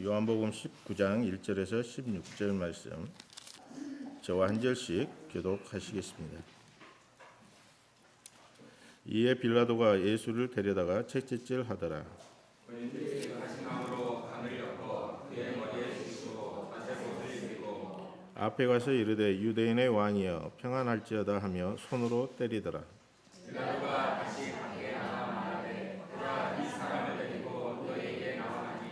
요한복음 19장 1절에서 16절 말씀 저와 한 절씩 교독하시겠습니다. 이에 빌라도가 예수를 데려다가 채찍질 하더라. 앞에 가서 이르되 유대인의 왕이여 평안할지어다 하며 손으로 때리더라. 빌라도가 다시 밖에 나와 말하되 그가 이 사람을 데리고 너희에게 나오나니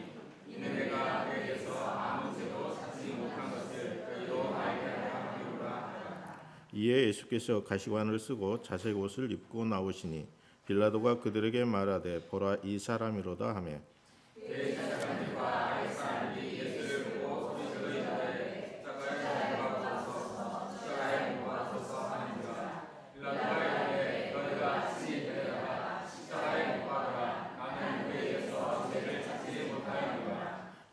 이는 내가 너희에게서 아무 죄도 찾지 못한 것을 너희로 알게 하려 함이로라. 이에 예수께서 가시관을 쓰고 자색 옷을 입고 나오시니 빌라도가 그들에게 말하되 보라 이 사람이로다 하며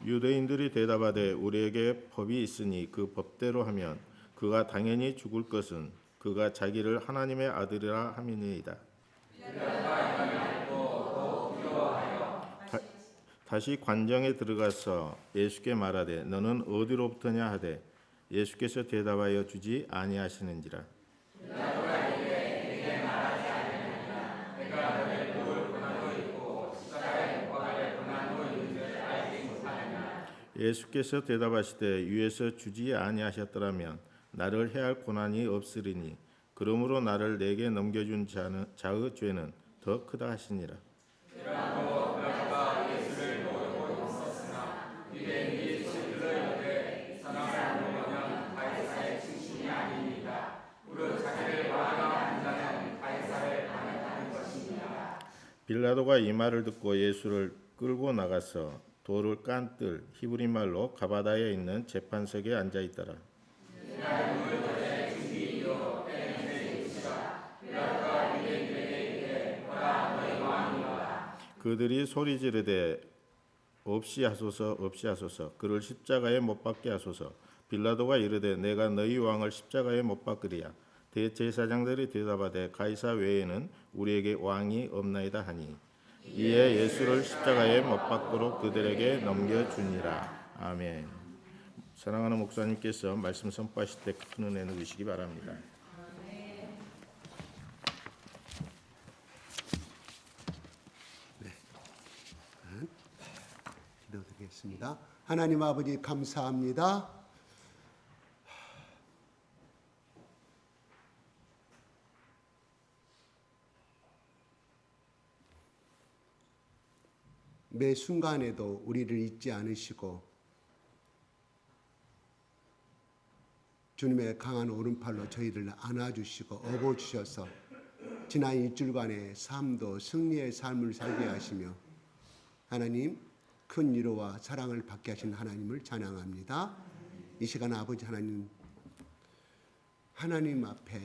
유대인들이 대답하되 우리에게 법이 있으니 그 법대로 하면 그가 당연히 죽을 것은 그가 자기를 하나님의 아들이라 함이니이다. 다시 관정에 들어가서 예수께 말하되 너는 어디로부터냐 하되 예수께서 대답하여 주지 아니하시는지라. 예수께서 대답하시되 위에서 주지 아니하셨더라면 나를 해할 고난이 없으리니 그러므로 나를 내게 넘겨준 자의 죄는 더 크다 하시니라. 빌라도가 이 말을 듣고 예수를 끌고 나가서 돌을 깐 뜰 히브리 말로 가바다에 있는 재판석에 앉아 있더라. 그들이 소리 지르되 없이 하소서 없이 하소서 그를 십자가에 못 박게 하소서. 빌라도가 이르되 내가 너희 왕을 십자가에 못 박으리야. 대제사장들이 대답하되 가이사 외에는 우리에게 왕이 없나이다 하니 이에 예수를 십자가에 못 박도록 그들에게 넘겨주니라. 아멘. 사랑하는 목사님께서 말씀 선포하실 때 큰 은혜 누리시기 바랍니다. 네. 기도드리겠습니다. 하나님 아버지 감사합니다. 매 순간에도 우리를 잊지 않으시고 주님의 강한 오른팔로 저희를 안아주시고 업어주셔서 지난 일주일간의 삶도 승리의 삶을 살게 하시며 하나님 큰 위로와 사랑을 받게 하신 하나님을 찬양합니다. 이 시간 아버지 하나님 앞에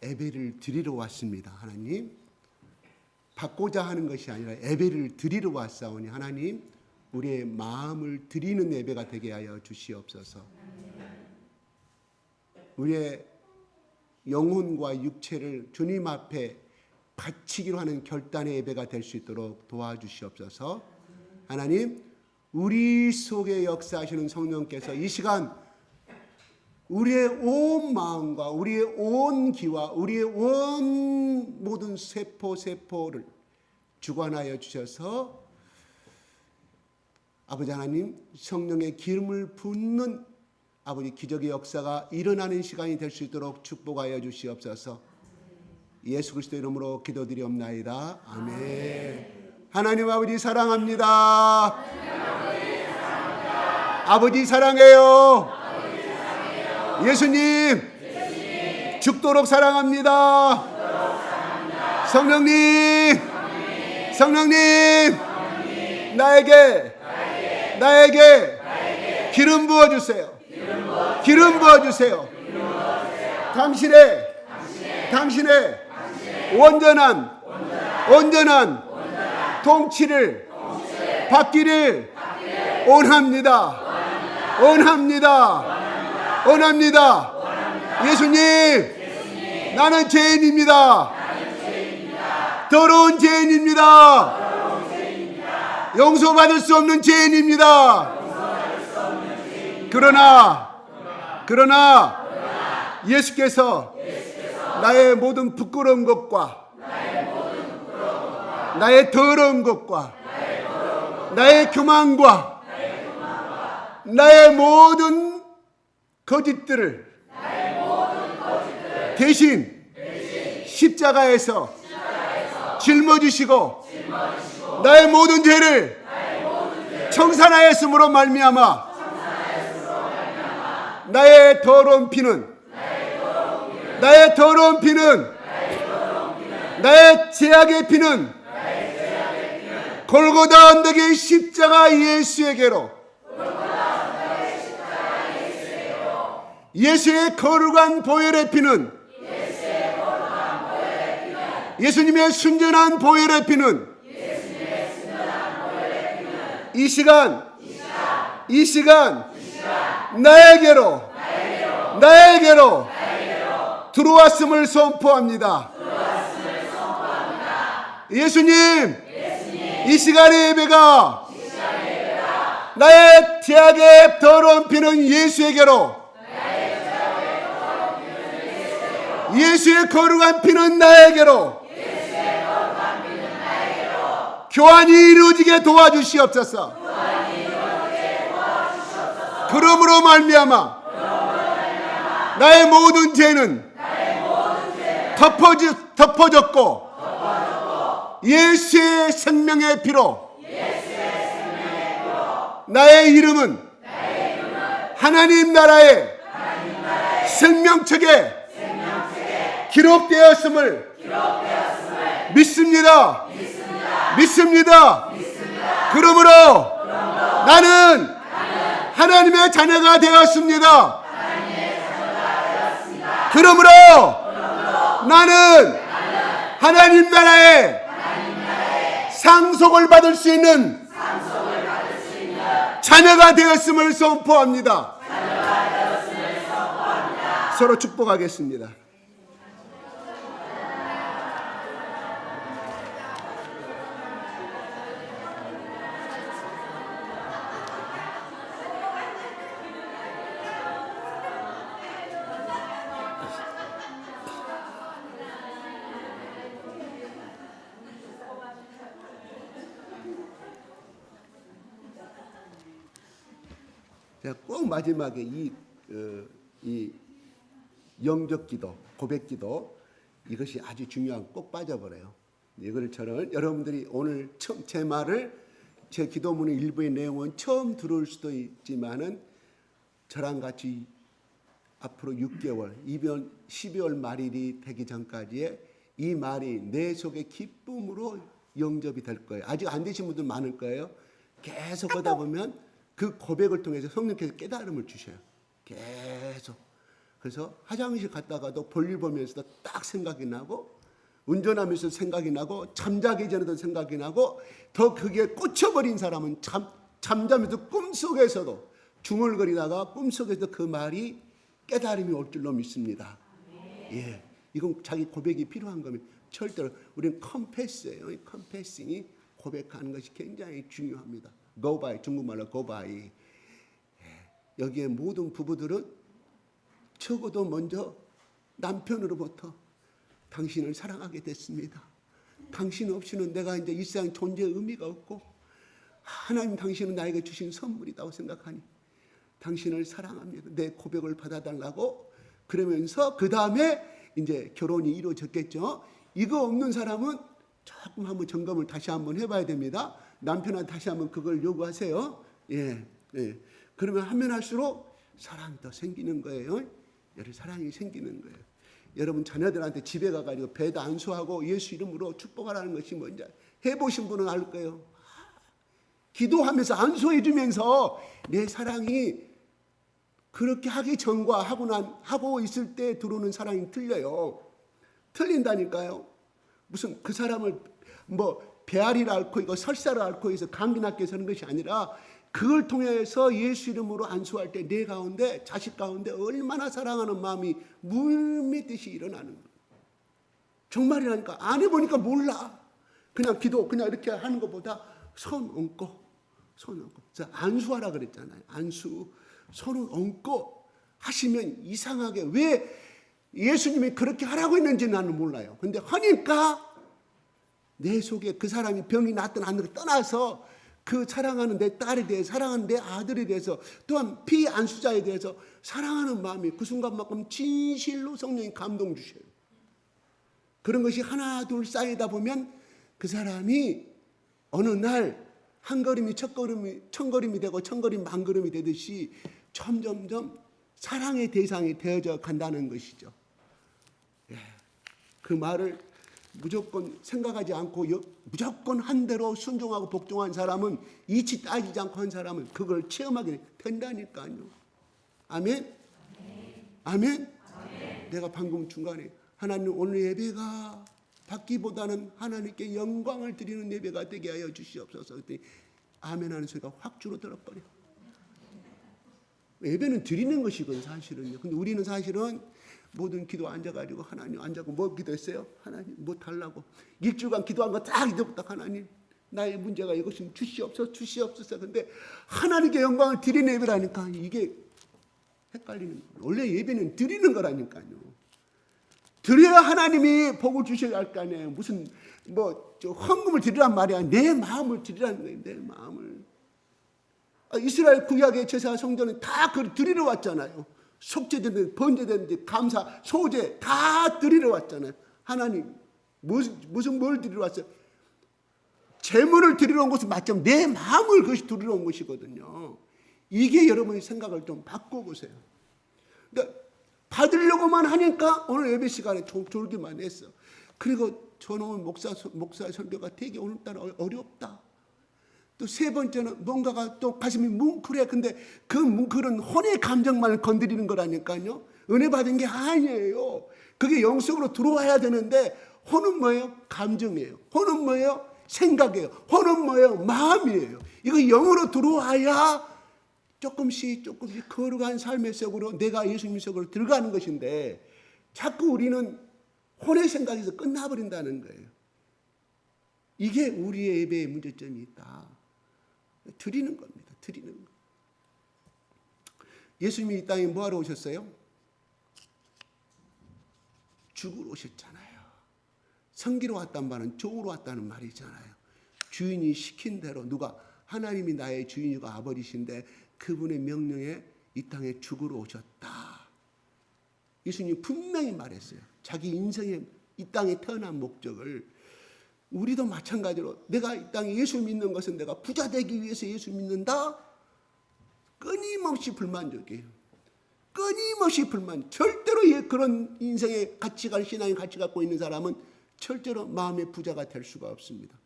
예배를 드리러 왔습니다. 하나님 받고자 하는 것이 아니라 예배를 드리러 왔사오니 하나님 우리의 마음을 드리는 예배가 되게 하여 주시옵소서. 우리의 영혼과 육체를 주님 앞에 바치기로 하는 결단의 예배가 될 수 있도록 도와주시옵소서. 하나님 우리 속에 역사하시는 성령께서 이 시간 우리의 온 마음과 우리의 온 기와 우리의 온 모든 세포를 주관하여 주셔서 아버지 하나님 성령의 기름을 붓는 아버지 기적의 역사가 일어나는 시간이 될 수 있도록 축복하여 주시옵소서. 예수 그리스도 이름으로 기도드리옵나이다. 아멘. 하나님 아버지 사랑합니다. 아버지 사랑해요. 예수님 죽도록 사랑합니다. 성령님 나에게 기름 부어주세요. 기름 부어주세요. 당신의 온전한 통치를 받기를 원합니다. 예수님, 나는 죄인입니다. 더러운 죄인입니다. 용서받을 수 없는 죄인입니다. 그러나 예수께서 나의 모든 부끄러운 것과 나의 더러운 것과 나의 교만과 나의 모든 거짓들을 대신 십자가에서 짊어지시고 나의 모든 죄를 청산하였으므로 말미암아 나의 더러운 피는 나의 죄악의 피는 골고다 언덕의 십자가 예수에게로 예수의 거룩한 보혈의 피는 예수님의 순전한 보혈의 피는 이 시간 나에게로 들어왔음을 선포합니다. 예수님, 이 시간의 예배가 나의 죄악의 더러운 피는 예수에게로, 예수의 거룩한 피는 나에게로 교환이 이루어지게 도와주시옵소서. 그러므로 말미암아 나의 모든 죄는 덮어졌고 예수의 생명의 피로 나의 이름은 하나님 나라의 생명책에 기록되었음을 믿습니다. 그러므로 나는 하나님의 자녀가 되었습니다. 그러므로 나는 하나님 나라의 상속을 받을 수 있는 자녀가 되었음을 선포합니다. 서로 축복하겠습니다. 제가 꼭 마지막에 이 영적 기도, 고백 기도 이것이 아주 중요한 꼭 빠져버려요. 이걸 저는 여러분들이 오늘 처음 제 말을 제 기도문의 일부의 내용은 처음 들을 수도 있지만은 저랑 같이 앞으로 6개월, 12월 말일이 되기 전까지의 이 말이 내 속의 기쁨으로 영접이 될 거예요. 아직 안 되신 분들 많을 거예요. 계속 하다 보면 그 고백을 통해서 성령께서 깨달음을 주셔요. 계속. 그래서 화장실 갔다가도 볼일 보면서도 딱 생각이 나고 운전하면서 생각이 나고 잠자기 전에도 생각이 나고 더 그게 꽂혀버린 사람은 잠자면서 꿈속에서도 중얼거리다가 꿈속에서 그 말이 깨달음이 올 줄로 믿습니다. 예, 이건 자기 고백이 필요한 거면 절대로 우리는 confess예요. confessing이 고백하는 것이 굉장히 중요합니다. go by, 중국말로 go by. 여기에 모든 부부들은 적어도 먼저 남편으로부터 당신을 사랑하게 됐습니다. 당신 없이는 내가 이제 이 세상 존재의 의미가 없고 하나님 당신은 나에게 주신 선물이라고 생각하니 당신을 사랑합니다. 내 고백을 받아달라고 그러면서 그 다음에 이제 결혼이 이루어졌겠죠. 이거 없는 사람은 조금 한번 점검을 다시 한번 해봐야 됩니다. 남편한테 다시 한번 그걸 요구하세요. 예. 그러면 하면 할수록 사랑이 더 생기는 거예요. 여러분 사랑이 생기는 거예요. 여러분 자녀들한테 집에 가가지고 배도 안수하고 예수 이름으로 축복하라는 것이 뭔지 해보신 분은 알 거예요. 기도하면서 안수해주면서 내 사랑이 그렇게 하기 전과 하고 있을 때 들어오는 사랑이 틀려요. 틀린다니까요. 무슨 그 사람을 뭐 배앓이를 앓고 있고 설사를 앓고 있어 감기 낫게 서는 것이 아니라 그걸 통해서 예수 이름으로 안수할 때 내 가운데 자식 가운데 얼마나 사랑하는 마음이 물밀듯이 일어나는 거예요. 정말이라니까 안 해보니까 몰라. 그냥 기도 그냥 이렇게 하는 것보다 손 얹고 그래서 안수하라 그랬잖아요. 안수 손을 얹고 하시면 이상하게 왜 예수님이 그렇게 하라고 했는지 나는 몰라요. 근데 하니까 내 속에 그 사람이 병이 낫든 안 낫든 떠나서 그 사랑하는 내 딸에 대해서, 사랑하는 내 아들에 대해서, 또한 피안수자에 대해서 사랑하는 마음이 그 순간만큼 진실로 성령이 감동 주셔요. 그런 것이 하나 둘 쌓이다 보면 그 사람이 어느 날 한 걸음이 첫 걸음이 천 걸음이 되고 천 걸음이 만 걸음이 되듯이 점점점 사랑의 대상이 되어져 간다는 것이죠. 그 말을 무조건 생각하지 않고 무조건 한 대로 순종하고 복종한 사람은, 이치 따지지 않고 한 사람은 그걸 체험하게 된다니까요. 아멘? 아멘? 내가 방금 중간에 하나님 오늘 예배가 받기보다는 하나님께 영광을 드리는 예배가 되게 하여 주시옵소서 그랬더니 아멘 하는 소리가 확 줄어들어버려. 예배는 드리는 것이거든 사실은요. 근데 우리는 사실은 모든 기도 앉아가지고 하나님 앉아고 뭐 기도했어요? 하나님 뭐 달라고 일주일간 기도한 거 딱 이제부터 하나님 나의 문제가 이것이면 주시옵소서 주시옵소서. 근데 하나님께 영광을 드리는 예배라니까 이게 헷갈리는 거예요. 원래 예배는 드리는 거라니까요. 드려야 하나님이 복을 주셔야 할 거 아니에요. 무슨 헌금을 드리란 말이야. 내 마음을 드리라는 거예요. 내 마음을. 이스라엘 구약의 제사 성전은 다 그걸 드리러 왔잖아요. 속죄되든 번제되든지 감사, 소제 다 드리러 왔잖아요. 하나님 무슨 뭘 드리러 왔어요? 재물을 드리러 온 것은 맞지만 내 마음을 그것이 드리러 온 것이거든요. 이게 여러분의 생각을 좀 바꿔보세요. 그러니까 받으려고만 하니까 오늘 예배 시간에 졸기만 했어. 그리고 저놈의 목사 설교가 되게 오늘따라 어렵다. 또 세 번째는 뭔가가 또 가슴이 뭉클해. 근데 그 뭉클은 혼의 감정만을 건드리는 거라니까요. 은혜 받은 게 아니에요. 그게 영성으로 들어와야 되는데 혼은 뭐예요? 감정이에요. 혼은 뭐예요? 생각이에요. 혼은 뭐예요? 마음이에요. 이거 영으로 들어와야 조금씩 거룩한 삶의 속으로 내가 예수님 속으로 들어가는 것인데 자꾸 우리는 혼의 생각에서 끝나버린다는 거예요. 이게 우리의 예배의 문제점이 있다. 드리는 겁니다. 드리는 거. 예수님이 이 땅에 뭐하러 오셨어요? 죽으러 오셨잖아요. 성기로 왔단 말은 종으로 왔다는 말이잖아요. 주인이 시킨 대로 누가 하나님이 나의 주인이고 아버지신데 그분의 명령에 이 땅에 죽으러 오셨다. 예수님이 분명히 말했어요. 자기 인생의 이 땅에 태어난 목적을. 우리도 마찬가지로 내가 이 땅에 예수 믿는 것은 내가 부자 되기 위해서 예수 믿는다? 끊임없이 불만족이에요. 끊임없이 불만. 절대로 그런 인생의 가치관, 신앙의 가치 갖고 있는 사람은 절대로 마음의 부자가 될 수가 없습니다.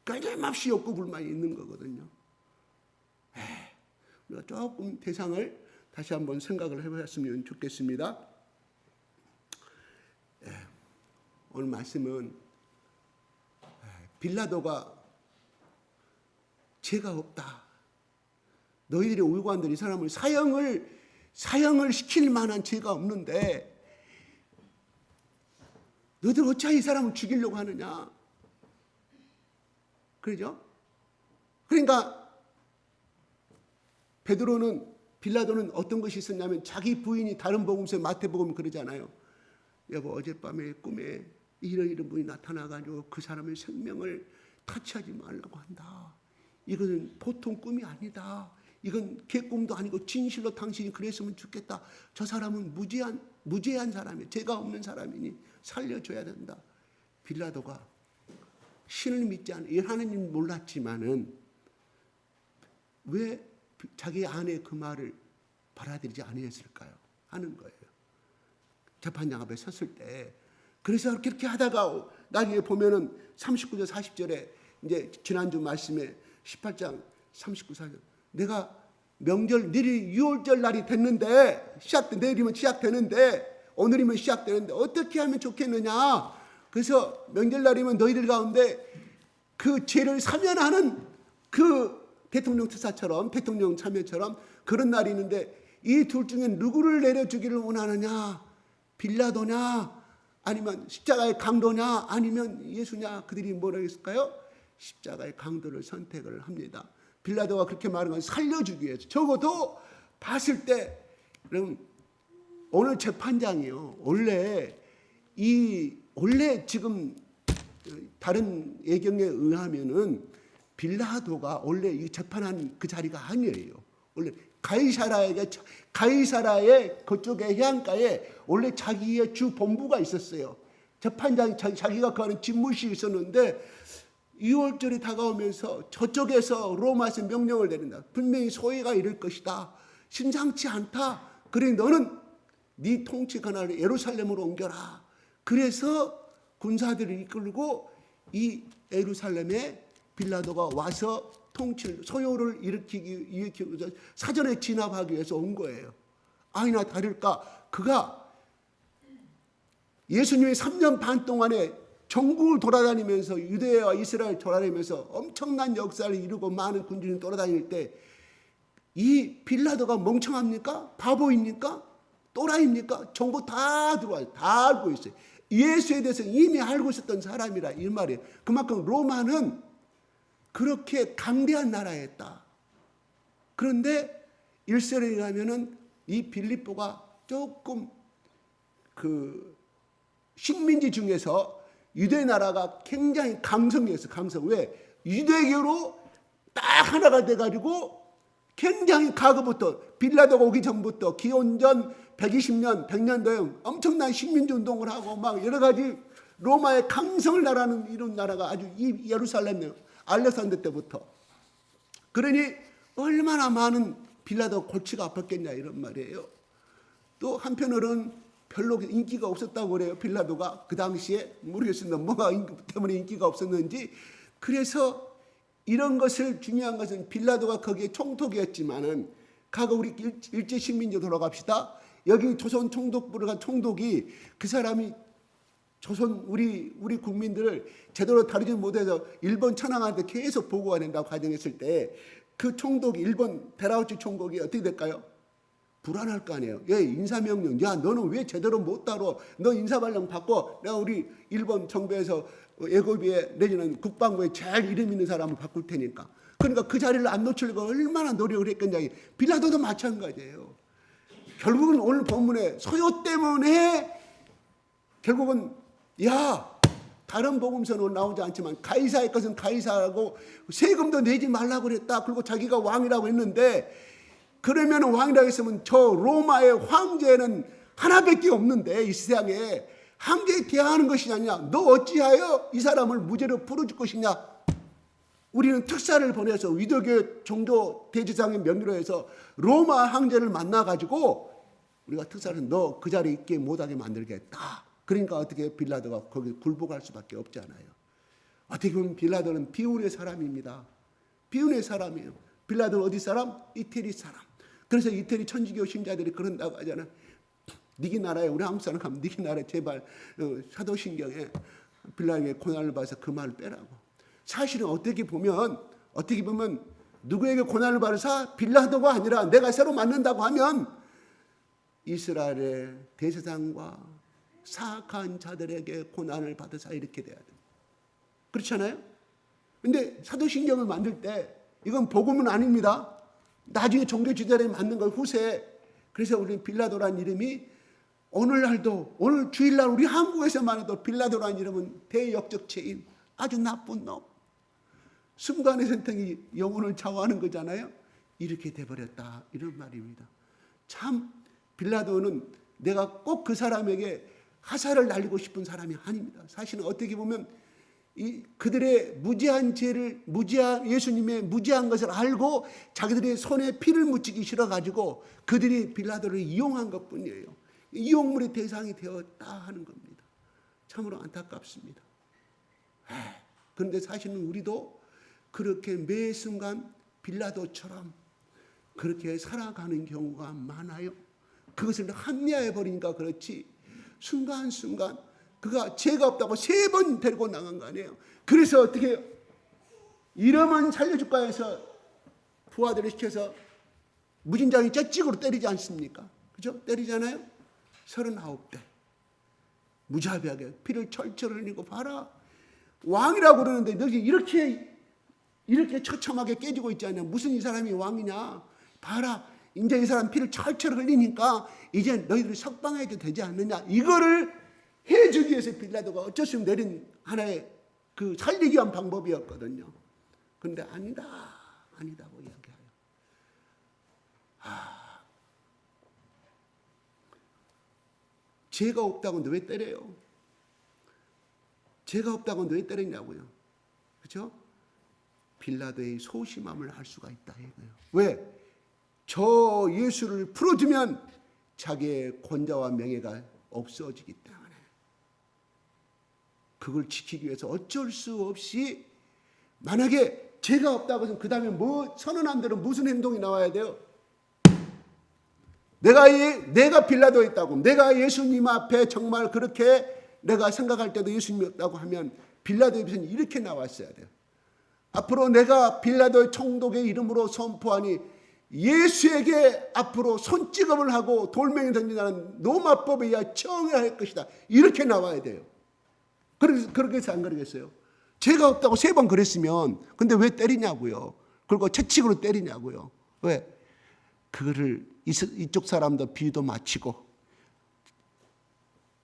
끊임없이 욕구 불만이 있는 거거든요. 우리가 조금 대상을 다시 한번 생각을 해보았으면 좋겠습니다. 오늘 말씀은 빌라도가 죄가 없다. 너희들의 울관들이 이 사람을 사형을 시킬 만한 죄가 없는데 너희들 어찌 이 사람을 죽이려고 하느냐. 그러죠? 그러니까 빌라도는 어떤 것이 있었냐면 자기 부인이 다른 복음서 마태복음 그러잖아요. 여보 어젯밤에 꿈에 이런 분이 나타나가지고 그 사람의 생명을 타치하지 말라고 한다. 이것은 보통 꿈이 아니다. 이건 개꿈도 아니고 진실로 당신이 그랬으면 좋겠다. 저 사람은 무죄한 사람이에요. 죄가 없는 사람이니 살려줘야 된다. 빌라도가 신을 믿지 않은 하나님 몰랐지만은 왜 자기 아내의 그 말을 받아들이지 아니했을까요? 하는 거예요. 재판장 앞에 섰을 때. 그래서 그렇게 하다가 나중에 보면은 39절 40절에 이제 지난주 말씀에 18장 39, 40절 내가 명절 내일 6월절 날이 됐는데 내일이면 시작되는데 오늘이면 시작되는데 어떻게 하면 좋겠느냐. 그래서 명절날이면 너희들 가운데 그 죄를 사면하는 그 대통령 특사처럼 대통령 참여처럼 그런 날이 있는데 이 둘 중에 누구를 내려주기를 원하느냐. 빌라도냐 아니면 십자가의 강도냐 아니면 예수냐. 그들이 뭐라고 했을까요? 십자가의 강도를 선택을 합니다. 빌라도가 그렇게 말한 건 살려주기 위해서 적어도 봤을 때 그럼 오늘 재판장이요. 원래 지금 다른 예경에 의하면은 빌라도가 원래 이 재판한 그 자리가 아니에요. 원래 가이사라의 그쪽에 해안가에 원래 자기의 주 본부가 있었어요. 재판장이 자기가 거하는 집무실이 있었는데 6월절이 다가오면서 저쪽에서 로마에서 명령을 내린다. 분명히 소위가 이럴 것이다. 심상치 않다. 그래 너는 네 통치 권한을 예루살렘으로 옮겨라. 그래서 군사들을 이끌고 이 예루살렘에 빌라도가 와서 통치를 소요를 일으키기 위해서 사전에 진압하기 위해서 온 거예요. 아니나 다를까 그가 예수님이 3년 반 동안에 전국을 돌아다니면서 유대와 이스라엘 돌아다니면서 엄청난 역사를 이루고 많은 군중이 돌아다닐 때 이 빌라도가 멍청합니까? 바보입니까? 또라이입니까? 정보 다 들어와요. 다 알고 있어요. 예수에 대해서 이미 알고 있었던 사람이라 이 말이에요. 그만큼 로마는 그렇게 강대한 나라였다. 그런데 1절에 가면은 이 빌립보가 조금 그 식민지 중에서 유대 나라가 굉장히 강성이었어요. 왜? 유대교로 딱 하나가 돼가지고 굉장히 과거부터 빌라도가 오기 전부터 기원전 120년, 100년도에 엄청난 식민지 운동을 하고 막 여러 가지 로마의 강성을 나라는 이런 나라가 아주 이 예루살렘 알렉산더 때부터. 그러니 얼마나 많은 빌라도 골치가 아팠겠냐 이런 말이에요. 또 한편으로는 별로 인기가 없었다고 그래요. 빌라도가 그 당시에 모르겠습니다. 뭐가 때문에 인기가 없었는지. 그래서 이런 것을 중요한 것은 빌라도가 거기에 총독이었지만은 과거 우리 일제 식민지 돌아갑시다. 여기 조선 총독부를 간 총독이 그 사람이 조선 우리 국민들을 제대로 다루지 못해서 일본 천황한테 계속 보고가 된다고 가정했을 때 그 총독이 일본 베라우치 총독이 어떻게 될까요? 불안할 거 아니에요. 예, 인사명령. 야, 너는 왜 제대로 못 다뤄? 너 인사발령 바꿔. 내가 우리 일본 정부에서 예고비에 내지는 국방부에 제일 이름 있는 사람을 바꿀 테니까. 그러니까 그 자리를 안 놓치려고 얼마나 노력을 했겠냐. 빌라도도 마찬가지예요. 결국은 오늘 본문에 소요 때문에 결국은 다른 복음서는 나오지 않지만 가이사의 것은 가이사라고 세금도 내지 말라고 그랬다. 그리고 자기가 왕이라고 했는데 그러면 왕이라고 했으면 저 로마의 황제는 하나밖에 없는데 이 세상에 황제에 대항하는 것이 아니냐. 너 어찌하여 이 사람을 무죄로 풀어줄 것이냐. 우리는 특사를 보내서 위도교 종교 대제사장의 명의로 해서 로마 황제를 만나가지고 우리가 특사를 너 그 자리에 있게 못하게 만들겠다. 그러니까 어떻게 빌라도가 거기 굴복할 수밖에 없잖아요. 어떻게 보면 빌라도는 비운의 사람입니다. 비운의 사람이에요. 빌라도는 어디 사람? 이태리 사람. 그래서 이태리 천주교 신자들이 그런다고 하잖아요. 니기 나라에 우리 한국 사람 가면 니기 나라에 제발 사도신경에 빌라도에게 고난을 받아서 그 말을 빼라고. 사실은 어떻게 보면 누구에게 고난을 받아서 빌라도가 아니라 내가 새로 만난다고 하면 이스라엘의 대제사장과 사악한 자들에게 고난을 받아서 이렇게 돼야 돼요. 그렇잖아요? 근데 사도신경을 만들 때 이건 복음은 아닙니다. 나중에 종교 지도자에 맞는 걸 후세에. 그래서 우리는 빌라도라는 이름이 오늘날도 오늘 주일날 우리 한국에서만 해도 빌라도라는 이름은 대역적체인 아주 나쁜 놈. 순간의 선택이 영혼을 좌우하는 거잖아요. 이렇게 돼버렸다 이런 말입니다. 참 빌라도는 내가 꼭 그 사람에게 화살을 날리고 싶은 사람이 아닙니다. 사실은 어떻게 보면 그들의 무지한 죄를 예수님의 무지한 것을 알고 자기들의 손에 피를 묻히기 싫어가지고 그들이 빌라도를 이용한 것뿐이에요. 이용물의 대상이 되었다 하는 겁니다. 참으로 안타깝습니다. 그런데 사실은 우리도 그렇게 매 순간 빌라도처럼 그렇게 살아가는 경우가 많아요. 그것을 합리화해 버리니까 그렇지. 순간순간 그가 죄가 없다고 3번 데리고 나간 거 아니에요. 그래서 어떻게 해요? 이러면 살려줄까 해서 부하들을 시켜서 무진장이 째찍으로 때리지 않습니까? 그죠? 때리잖아요. 39대 무자비하게 피를 철철 흘리고 봐라. 왕이라고 그러는데 너희 이렇게 처참하게 깨지고 있지 않냐. 무슨 이 사람이 왕이냐. 봐라. 이제 이 사람 피를 철철 흘리니까 이제 너희들이 석방해도 되지 않느냐. 이거를 해주기 위해서 빌라도가 어쩔 수 없이 내린 하나의 그 살리기 위한 방법이었거든요. 그런데 아니다고 이야기해요. 죄가 없다고 왜 때려요? 죄가 없다고 왜 때리냐고요. 그렇죠? 빌라도의 소심함을 알 수가 있다 이거예요. 왜? 저 예수를 풀어주면 자기의 권좌와 명예가 없어지기 때문에 그걸 지키기 위해서 어쩔 수 없이 만약에 죄가 없다고 해서 그 다음에 뭐 선언한 대로 무슨 행동이 나와야 돼요? 내가 빌라도였다고, 내가 예수님 앞에 정말 그렇게 내가 생각할 때도 예수님이었다고 하면 빌라도의 입에서는 이렇게 나왔어야 돼요. 앞으로 내가 빌라도의 총독의 이름으로 선포하니 예수에게 앞으로 손찌검을 하고 돌멩이 던진다는 로마법에 의해 처형할 것이다. 이렇게 나와야 돼요. 그렇게 해서 안 그러겠어요? 죄가 없다고 3번 그랬으면 근데 왜 때리냐고요. 그리고 채찍으로 때리냐고요. 왜? 그거를 이쪽 사람도 비유도 마치고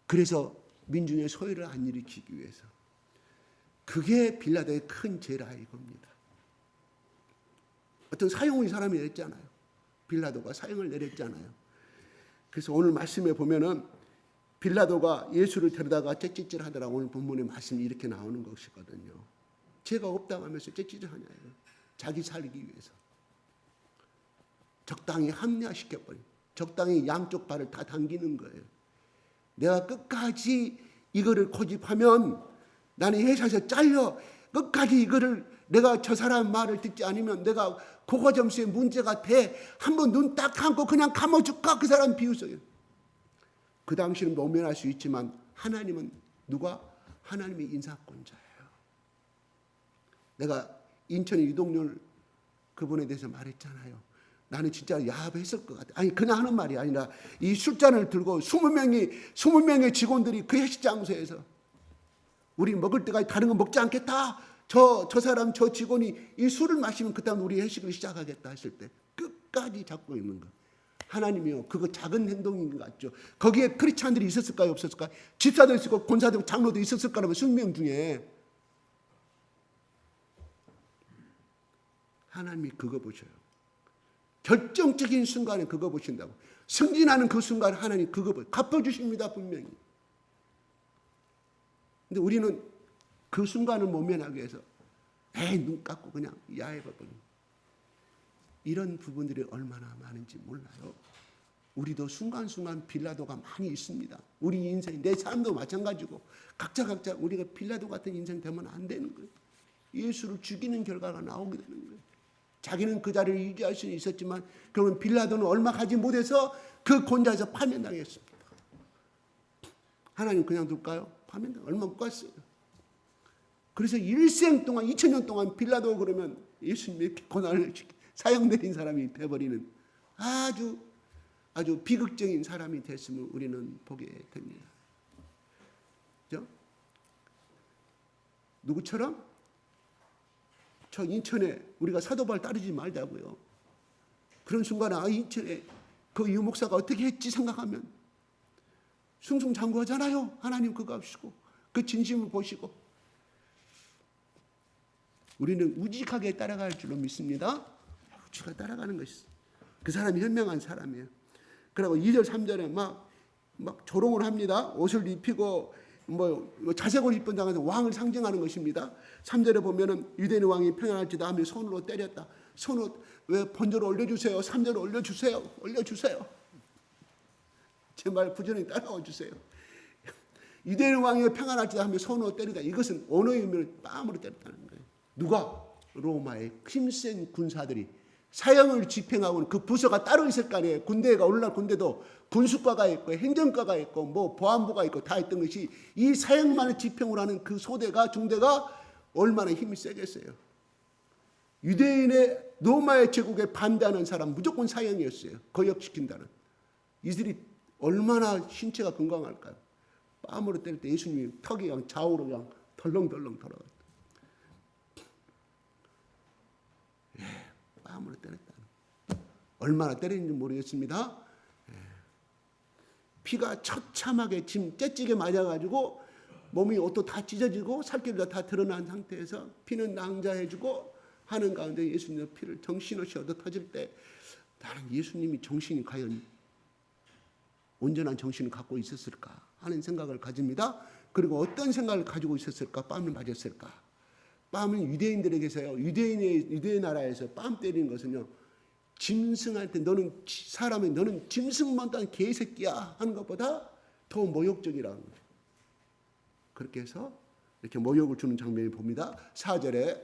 그래서 민중의 소외를 안 일으키기 위해서. 그게 빌라도의 큰 죄라 이겁니다. 어떤 사형의 사람이 내렸잖아요. 빌라도가 사형을 내렸잖아요. 그래서 오늘 말씀에 보면은 빌라도가 예수를 데려다가 째찌질하더라고. 오늘 본문의 말씀이 이렇게 나오는 것이거든요. 죄가 없다고 하면서 째찌질하냐요. 자기 살기 위해서. 적당히 합리화시켜버려. 적당히 양쪽 발을 다 당기는 거예요. 내가 끝까지 이거를 고집하면 나는 회사에서 잘려. 끝까지 이거를 내가 저 사람 말을 듣지 않으면 내가 그거 점수에 문제가 돼. 한번 눈 딱 감고 그냥 감아줄까? 그 사람 비웃어요. 그 당시는 모면할 수 있지만 하나님은 누가? 하나님이 인사권자예요. 내가 인천의 유동열 그분에 대해서 말했잖아요. 나는 진짜 야합했을 것 같아. 아니 그냥 하는 말이 아니라 이 술잔을 들고 20명의 직원들이 그 회식 장소에서 우리 먹을 때까지 다른 거 먹지 않겠다. 저 사람 저 직원이 이 술을 마시면 그다음 우리 회식을 시작하겠다 했을 때 끝까지 잡고 있는 거. 하나님이요. 그거 작은 행동인 것 같죠. 거기에 크리스찬들이 있었을까요? 없었을까요? 집사도 있었고 권사도 장로도 있었을 거라면 20명 중에. 하나님이 그거 보셔요. 결정적인 순간에 그거 보신다고. 승진하는 그 순간 하나님 그거 보셔요. 갚아주십니다 분명히. 근데 우리는 그 순간을 모면하기 위해서 눈 감고 그냥 야해버리고 이런 부분들이 얼마나 많은지 몰라요. 우리도 순간순간 빌라도가 많이 있습니다. 우리 인생, 내 삶도 마찬가지고 각자 우리가 빌라도 같은 인생 되면 안 되는 거예요. 예수를 죽이는 결과가 나오게 되는 거예요. 자기는 그 자리를 유지할 수는 있었지만 그러면 빌라도는 얼마 가지 못해서 그 권좌에서 파면당했습니다. 하나님 그냥 둘까요? 파면당 얼마 못 갔어요. 그래서 일생 동안 2000년 동안 빌라도 그러면 예수님의 고난을 사형 내린 사람이 되어버리는 아주 비극적인 사람이 됐음을 우리는 보게 됩니다. 그렇죠? 누구처럼? 저 인천에 우리가 사도발 따르지 말자고요. 그런 순간에 인천에 그 유목사가 어떻게 했지 생각하면 승승장구하잖아요. 하나님 그거 하시고 그 진심을 보시고 우리는 우직하게 따라갈 줄로 믿습니다. 우직하게 따라가는 것이 그 사람이 현명한 사람이에요. 그리고 2절 3절에 막 조롱을 합니다. 옷을 입히고 자색을 입은 당에서 왕을 상징하는 것입니다. 3절에 보면은 유대인 왕이 평안할지다 하며 손으로 때렸다. 손으로 왜 번제로 올려주세요. 3절로 올려주세요. 제 말 부지런히 따라와 주세요. 유대인 왕이 평안할지다 하며 손으로 때리다. 이것은 언어의 의미를 뺨으로 때렸다는 거예요. 누가? 로마의 힘센 군사들이 사형을 집행하고는 그 부서가 따로 있을 거 아니에요. 군대가 오늘날 군대도 군수과가 있고 행정과가 있고 보안부가 있고 다 있던 것이 이 사형만을 집행을 하는 그 소대가 중대가 얼마나 힘이 세겠어요. 유대인의 로마의 제국에 반대하는 사람 무조건 사형이었어요. 거역시킨다는. 이들이 얼마나 신체가 건강할까요? 뺨으로 때릴 때 예수님이 턱이 그냥 좌우로 그냥 덜렁덜렁 돌아갔다. 뺨으로 때렸다. 얼마나 때리는지 모르겠습니다. 피가 처참하게 지금 째찌게 맞아가지고 몸이 옷도 다 찢어지고 살결도 다 드러난 상태에서 피는 낭자해지고 하는 가운데 예수님의 피를 정신없이 얻어 터질 때 나는 예수님이 정신이 과연 온전한 정신을 갖고 있었을까 하는 생각을 가집니다. 그리고 어떤 생각을 가지고 있었을까? 뺨을 맞았을까? 뺨은 유대인들에게서요. 유대인 나라에서 뺨 때리는 것은요. 짐승할 때 너는 짐승만 딴 개새끼야 하는 것보다 더 모욕적이라는 거예요. 그렇게 해서 이렇게 모욕을 주는 장면을 봅니다. 4절에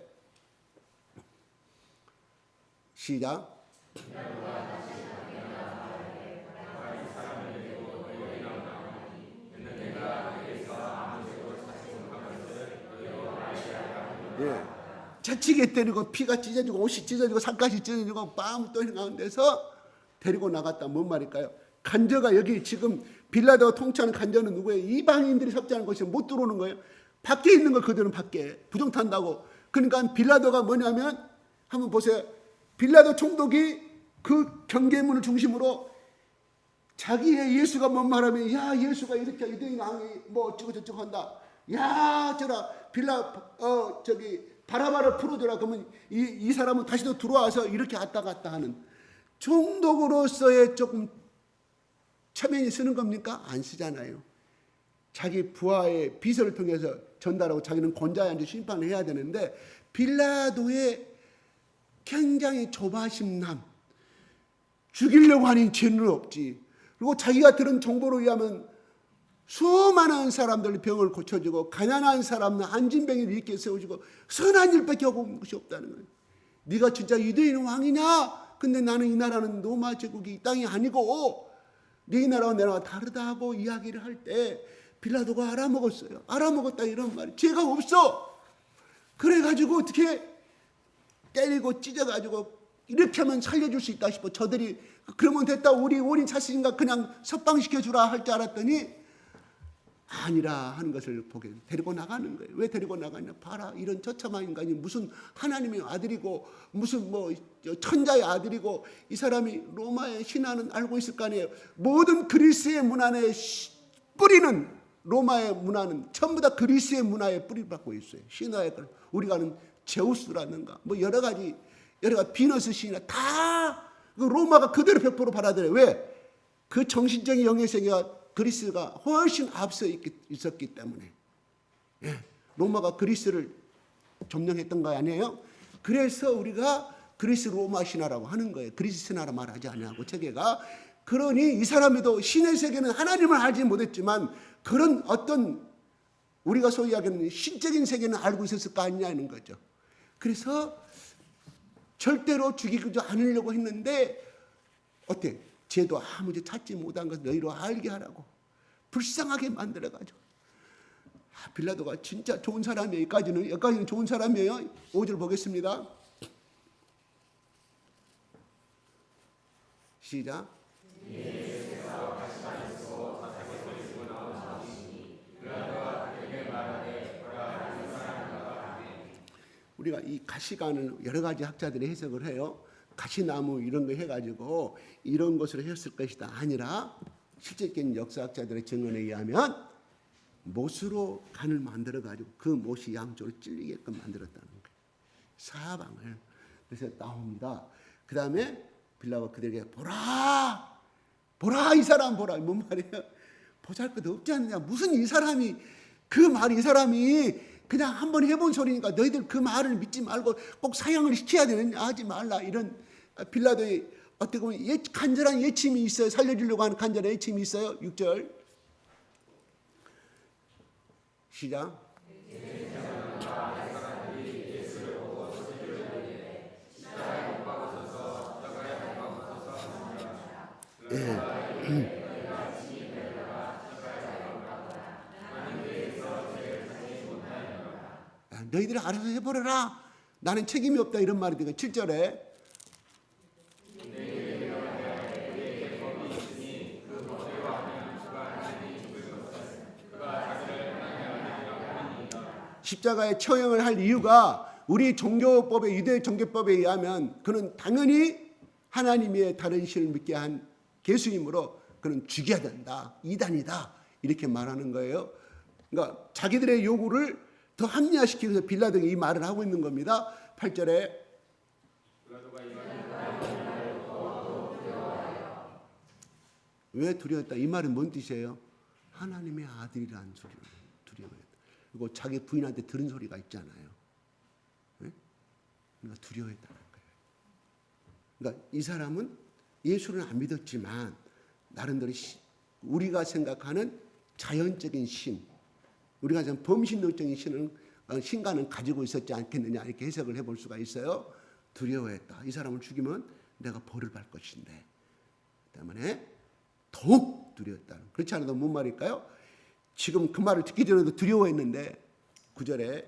시작. 예. 채찍에 때리고 피가 찢어지고 옷이 찢어지고 살갗이 찢어지고 뺨 또 가운데서 데리고 나갔다. 뭔 말일까요? 간저가 여기 지금 빌라도가 통치하는 간저는 누구예요? 이방인들이 섭지하는 곳이 못 들어오는 거예요. 밖에 있는 거 그들은 밖에 부정탄다고. 그러니까 빌라도가 뭐냐면 한번 보세요. 빌라도 총독이 그 경계문을 중심으로 자기의 예수가 뭔 말하면 야 예수가 이렇게 유대인 왕이 뭐 어쩌고 저쩌고 한다. 야 저라 바라바를 풀어줘라. 그러면 이 사람은 다시 또 들어와서 이렇게 왔다 갔다 하는 총독으로서의 조금 체면이 쓰는 겁니까? 안 쓰잖아요. 자기 부하의 비서를 통해서 전달하고 자기는 권자에 앉아 심판을 해야 되는데 빌라도의 굉장히 조바심남, 죽이려고 하니 죄는 없지. 그리고 자기가 들은 정보로 의하면 수많은 사람들 병을 고쳐주고 가난한 사람은 안진병을 일으켜 세워주고 선한 일밖에 하고 온 것이 없다는 거예요. 네가 진짜 유대인 왕이냐? 근데 나는 이 나라는 로마 제국이 이 땅이 아니고 네 나라와 내 나라가 다르다 하고 이야기를 할 때 빌라도가 알아먹었어요. 알아먹었다 이런 말이 죄가 없어. 그래가지고 어떻게 때리고 찢어가지고 이렇게 하면 살려줄 수 있다 싶어. 저들이 그러면 됐다. 우리 원인 찾으니까 그냥 석방시켜주라 할 줄 알았더니 아니라 하는 것을 보게 데리고 나가는 거예요. 왜 데리고 나가냐? 봐라 이런 처참한 인간이 무슨 하나님의 아들이고 무슨 뭐 천자의 아들이고 이 사람이 로마의 신화는 알고 있을 거 아니에요. 모든 그리스의 문화의 뿌리는 로마의 문화는 전부 다 그리스의 문화에 뿌리를 받고 있어요. 신화의 우리가 아는 제우스라든가 뭐 여러 가지 비너스 신화 다 로마가 그대로 100% 받아들여요. 왜? 그 정신적인 영의 세계가 그리스가 훨씬 앞서 있었기 때문에. 예, 로마가 그리스를 점령했던 거 아니에요? 그래서 우리가 그리스 로마 신화라고 하는 거예요. 그리스 신화라 말하지 않냐고 체계가. 그러니 이 사람에도 신의 세계는 하나님을 알지 못했지만 그런 어떤 우리가 소위 하기는 신적인 세계는 알고 있었을 거 아니냐는 거죠. 그래서 절대로 죽이지도 않으려고 했는데 어때? 죄도 아무 죄 찾지 못한 것을 너희로 알게 하라고 불쌍하게 만들어가지고. 빌라도가 진짜 좋은 사람이에요. 여기까지는 좋은 사람이에요. 5절 보겠습니다. 시작. 우리가 이 가시관을 여러 가지 학자들이 해석을 해요. 가시나무 이런 거 해가지고 이런 것으로 했을 것이다. 아니라 실질적인 역사학자들의 증언에 의하면 못으로 간을 만들어가지고 그 못이 양쪽으로 찔리게끔 만들었다는 거예요. 사방을. 그래서 나옵니다. 그 다음에 빌라도가 그들에게 보라 이 사람 보라. 뭔 말이에요? 보잘것도 없지 않느냐. 무슨 이 사람이 그 말 이 사람이 그냥 한번 해본 소리니까 너희들 그 말을 믿지 말고 꼭 사형을 시켜야 되느냐 하지 말라. 이런 빌라도의 어떻게 보면 간절한 예침이 있어요. 살려주려고 하는 간절한 예침이 있어요. 6절 시작. 너희들이 알아서 해보려라. 나는 책임이 없다. 이런 말이 되고 7절에 십자가에 처형을 할 이유가 우리 종교법의 유대 종교법에 의하면 그는 당연히 하나님의 다른 신을 믿게 한 개수이므로 그는 죽여야 된다. 이단이다. 이렇게 말하는 거예요. 그러니까 자기들의 요구를 더 합리화시키기 위해서 빌라도가 이 말을 하고 있는 겁니다. 8절에 왜 두려웠다? 이 말은 뭔 뜻이에요? 하나님의 아들이라는 소리를 두려워했다. 그리고 자기 부인한테 들은 소리가 있잖아요. 네? 그러니까 두려워했다는 거예요. 그러니까 이 사람은 예수를 안 믿었지만 나름대로 우리가 생각하는 자연적인 신, 우리가 좀 범신론적인 신간은 가지고 있었지 않겠느냐 이렇게 해석을 해볼 수가 있어요. 두려워했다. 이 사람을 죽이면 내가 벌을 받을 것인데 때문에 더욱 두려웠다. 그렇지 않아도 뭔 말일까요? 지금 그 말을 듣기 전에도 두려워했는데 9절에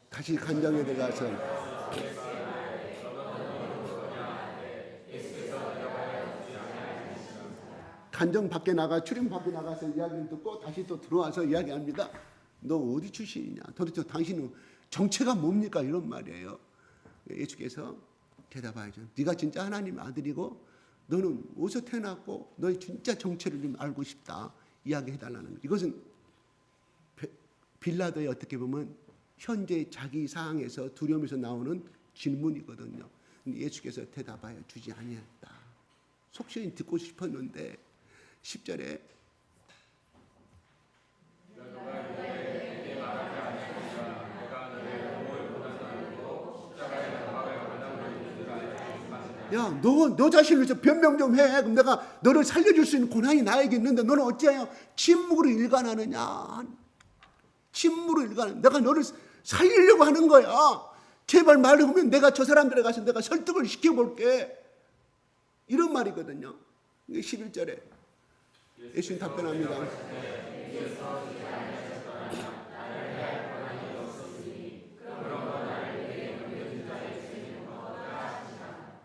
다시 간정에 들어가서 간정 밖에 나가 출입 밖에 나가서 이야기를 듣고 다시 또 들어와서 이야기합니다. 너 어디 출신이냐? 도대체 당신은 정체가 뭡니까? 이런 말이에요. 예수께서 대답하죠. 네가 진짜 하나님의 아들이고 너는 어디서 태어났고 너의 진짜 정체를 좀 알고 싶다. 이야기해달라는 거예요. 이것은 빌라도의 어떻게 보면 현재 자기 상황에서 두려움에서 나오는 질문이거든요. 근데 예수께서 대답하여 주지 아니했다. 속시원히 듣고 싶었는데 10절에 야, 너 자신을 위해서 변명 좀 해. 그럼 내가 너를 살려줄 수 있는 권한이 나에게 있는데 너는 어찌하여 침묵으로 일관하느냐. 침묵으로 일관하느냐. 내가 너를 살리려고 하는 거야. 제발 말을 하면 내가 저 사람들에 가서 내가 설득을 시켜볼게. 이런 말이거든요. 11절에 예수님 답변합니다.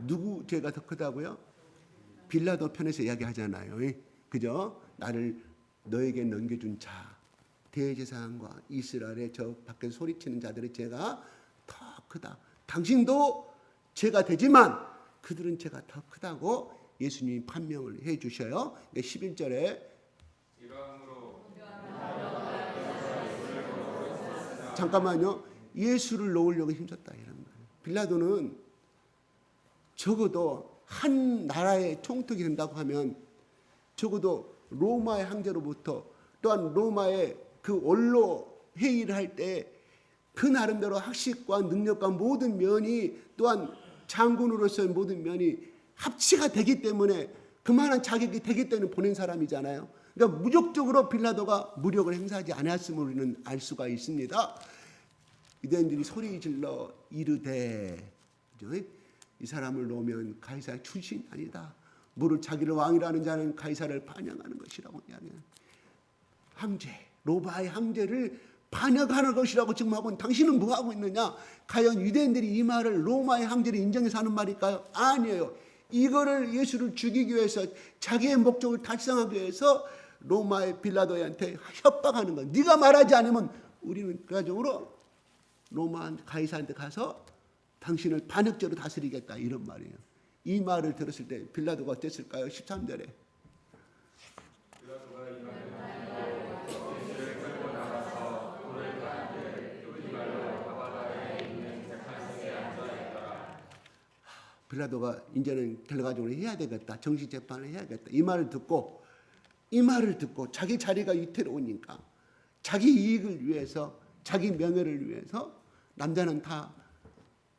누구 죄가 더 크다고요? 빌라도 편에서 이야기하잖아요. 그죠? 나를 너에게 넘겨준 자, 대제사장과 이스라엘의 저 밖에 소리치는 자들의 죄가 더 크다. 당신도 죄가 되지만 그들은 죄가 더 크다고 예수님이 판명을 해 주셔요. 11절에 잠깐만요. 예수를 놓으려고 힘썼다 이런 말이에요. 빌라도는 적어도 한 나라의 총독이 된다고 하면 적어도 로마의 황제로부터 또한 로마의 그 원로 회의를 할 때 그 나름대로 학식과 능력과 모든 면이 또한 장군으로서의 모든 면이 합치가 되기 때문에 그만한 자격이 되기 때문에 보낸 사람이잖아요. 그러니까 무적적으로 빌라도가 무력을 행사하지 않았음을 우리는 알 수가 있습니다. 유대인들이 소리 질러 이르되 이 사람을 놓으면 가이사 출신이 아니다. 무릇 자기를 왕이라는 자는 가이사를 반역하는 것이라고 이야기해요. 황제, 로마의 황제를 반역하는 것이라고 지금 하고 당신은 뭐 하고 있느냐? 과연 유대인들이 이 말을 로마의 황제를 인정해서 하는 말일까요? 아니에요. 이거를 예수를 죽이기 위해서 자기의 목적을 달성하기 위해서 로마의 빌라도한테 협박하는 거예요. 네가 말하지 않으면 우리는 그가적으로 로마 가이사한테 가서 당신을 반역죄로 다스리겠다 이런 말이에요. 이 말을 들었을 때 빌라도가 어땠을까요? 13절에 빌라도가 이제는 결과적으로 해야 되겠다. 정식 재판을 해야겠다. 이 말을 듣고 자기 자리가 위태로우니까 자기 이익을 위해서 자기 명예를 위해서 남자는 다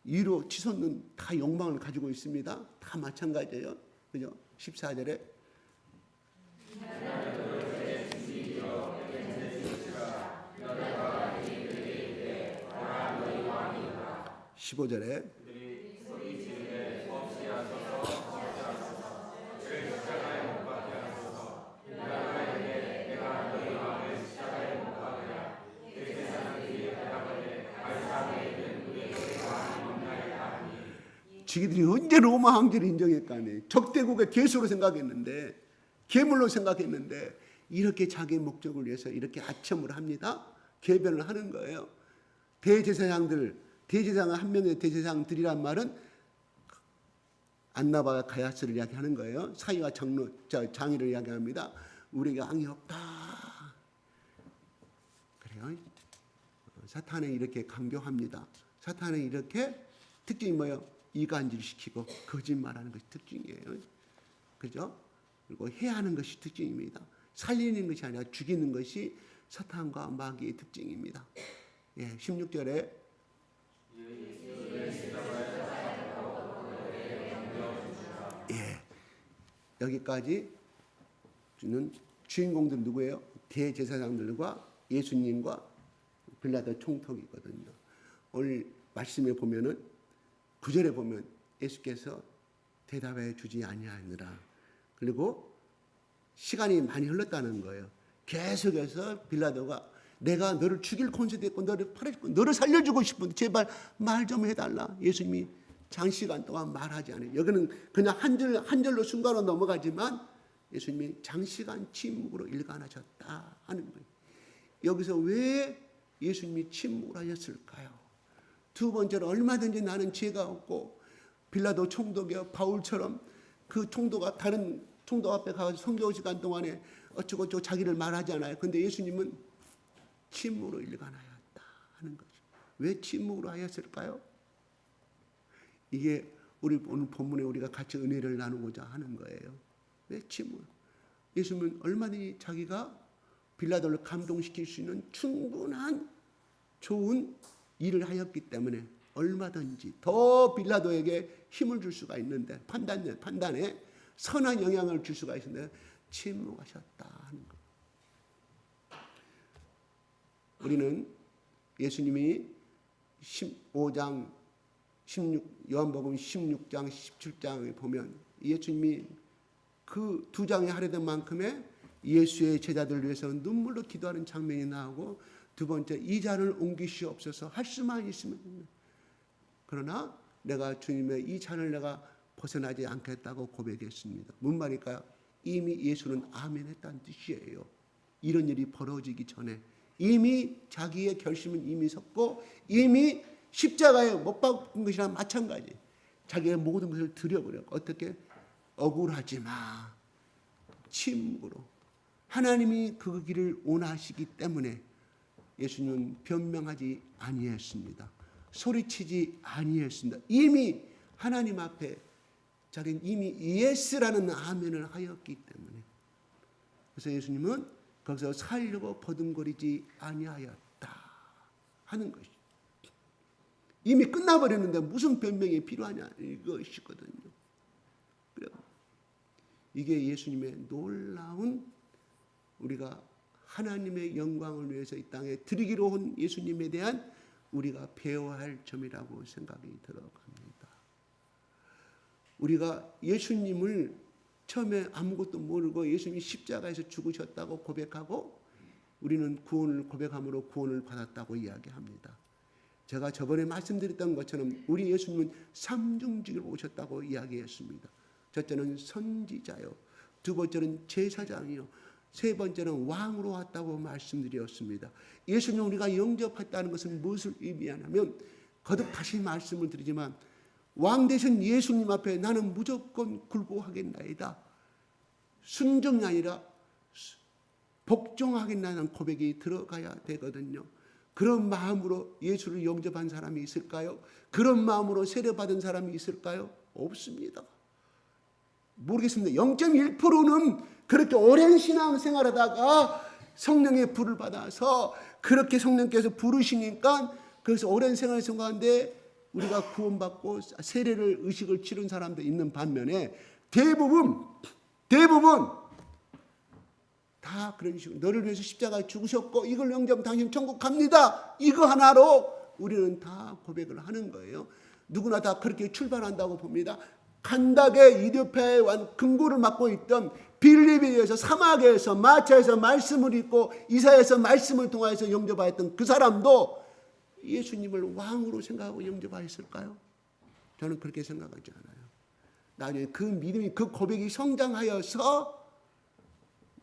이로 치솟는 다 욕망을 가지고 있습니다. 다 마찬가지예요. 그죠? 14절에 15절에 지기들이 언제 로마 황제를 인정했까니 적대국의 개수로 생각했는데 괴물로 생각했는데 이렇게 자기 목적을 위해서 이렇게 아첨을 합니다. 개변을 하는 거예요. 대제사장들, 대제사장 한 명의 대제사장들이란 말은 안나바와 가야스를 이야기하는 거예요. 사이와 장이를 이야기합니다. 우리에게 왕이 없다. 그래요. 사탄은 이렇게 강경합니다. 사탄은 이렇게 특징이 뭐예요? 이간질시키고 거짓말하는 것이 특징이에요. 그죠? 그리고 해하는 것이 특징입니다. 살리는 것이 아니라 죽이는 것이 사탄과 마귀의 특징입니다. 예, 16절에 예, 여기까지 주는 주인공들 누구예요? 대제사장들과 예수님과 빌라도 총독이거든요. 오늘 말씀에 보면은 9절에 보면 예수께서 대답해 주지 아니하느라. 그리고 시간이 많이 흘렀다는 거예요. 계속해서 빌라도가 내가 너를 죽일 콘서트 했고 너를 팔아주고 너를 살려주고 싶은데 제발 말 좀 해달라. 예수님이 장시간 동안 말하지 않아요. 여기는 그냥 한 절로 순간으로 넘어가지만 예수님이 장시간 침묵으로 일관하셨다 하는 거예요. 여기서 왜 예수님이 침묵을 하셨을까요? 두 번째로 얼마든지 나는 죄가 없고 빌라도 총독이요 바울처럼 그 총독가 다른 총독 앞에 가서 성교 시간 동안에 어쩌고저쩌고 자기를 말하지 않아요. 근데 예수님은 침묵으로 일관하였다 하는 거죠. 왜 침묵으로 하였을까요? 이게 우리 오늘 본문에 우리가 같이 은혜를 나누고자 하는 거예요. 왜 침묵? 예수님은 얼마든지 자기가 빌라도를 감동시킬 수 있는 충분한 좋은 일을 하였기 때문에 얼마든지 더 빌라도에게 힘을 줄 수가 있는데 판단에 선한 영향을 줄 수가 있는데 침묵하셨다 하는 것. 우리는 예수님이 15장 16 요한복음 16장 17장에 보면 예수님이 그 두 장에 할애된 만큼의 예수의 제자들을 위해서 눈물로 기도하는 장면이 나오고 두 번째 이 잔을 옮기시옵소서 할 수만 있으면 그러나 내가 주님의 이 잔을 내가 벗어나지 않겠다고 고백했습니다. 뭔 말일까요? 이미 예수는 아멘 했다는 뜻이에요. 이런 일이 벌어지기 전에 이미 자기의 결심은 이미 섰고 이미 십자가에 못 박은 것이랑 마찬가지. 자기의 모든 것을 들여버렸고 어떻게? 억울하지 마. 침묵으로. 하나님이 그 길을 원하시기 때문에 예수님은 변명하지 아니했습니다. 소리치지 아니했습니다. 이미 하나님 앞에 자기는 이미 예스라는 아멘을 하였기 때문에 그래서 예수님은 거기서 살려고 버둥거리지 아니하였다 하는 것이 이미 끝나버렸는데 무슨 변명이 필요하냐 이것이거든요. 이게 예수님의 놀라운 우리가 하나님의 영광을 위해서 이 땅에 드리기로 온 예수님에 대한 우리가 배워야 할 점이라고 생각이 들어갑니다. 우리가 예수님을 처음에 아무것도 모르고 예수님이 십자가에서 죽으셨다고 고백하고 우리는 구원을 고백함으로 구원을 받았다고 이야기합니다. 제가 저번에 말씀드렸던 것처럼 우리 예수님은 삼중직을 오셨다고 이야기했습니다. 첫째는 선지자요, 두 번째는 제사장이요, 세 번째는 왕으로 왔다고 말씀드렸습니다. 예수님 우리가 영접했다는 것은 무엇을 의미하냐면 거듭 다시 말씀을 드리지만 왕 되신 예수님 앞에 나는 무조건 굴복하겠나이다. 순종이 아니라 복종하겠다는 고백이 들어가야 되거든요. 그런 마음으로 예수를 영접한 사람이 있을까요? 그런 마음으로 세례받은 사람이 있을까요? 없습니다. 모르겠습니다. 0.1%는 그렇게 오랜 신앙생활하다가 성령의 불을 받아서 그렇게 성령께서 부르시니까 그래서 오랜 생활하는데 우리가 구원받고 세례를 의식을 치른 사람도 있는 반면에 대부분 다 그런 식으로 너를 위해서 십자가에 죽으셨고 이걸 영접하면 당신 천국 갑니다. 이거 하나로 우리는 다 고백을 하는 거예요. 누구나 다 그렇게 출발한다고 봅니다. 간닥의 이디오피아에 완 근고를 맡고 있던 빌립에서 사막에서 마차에서 말씀을 읽고 이사야에서 말씀을 통하여서 영접하였던 그 사람도 예수님을 왕으로 생각하고 영접하였을까요? 저는 그렇게 생각하지 않아요. 나중에 그 믿음이 그 고백이 성장하여서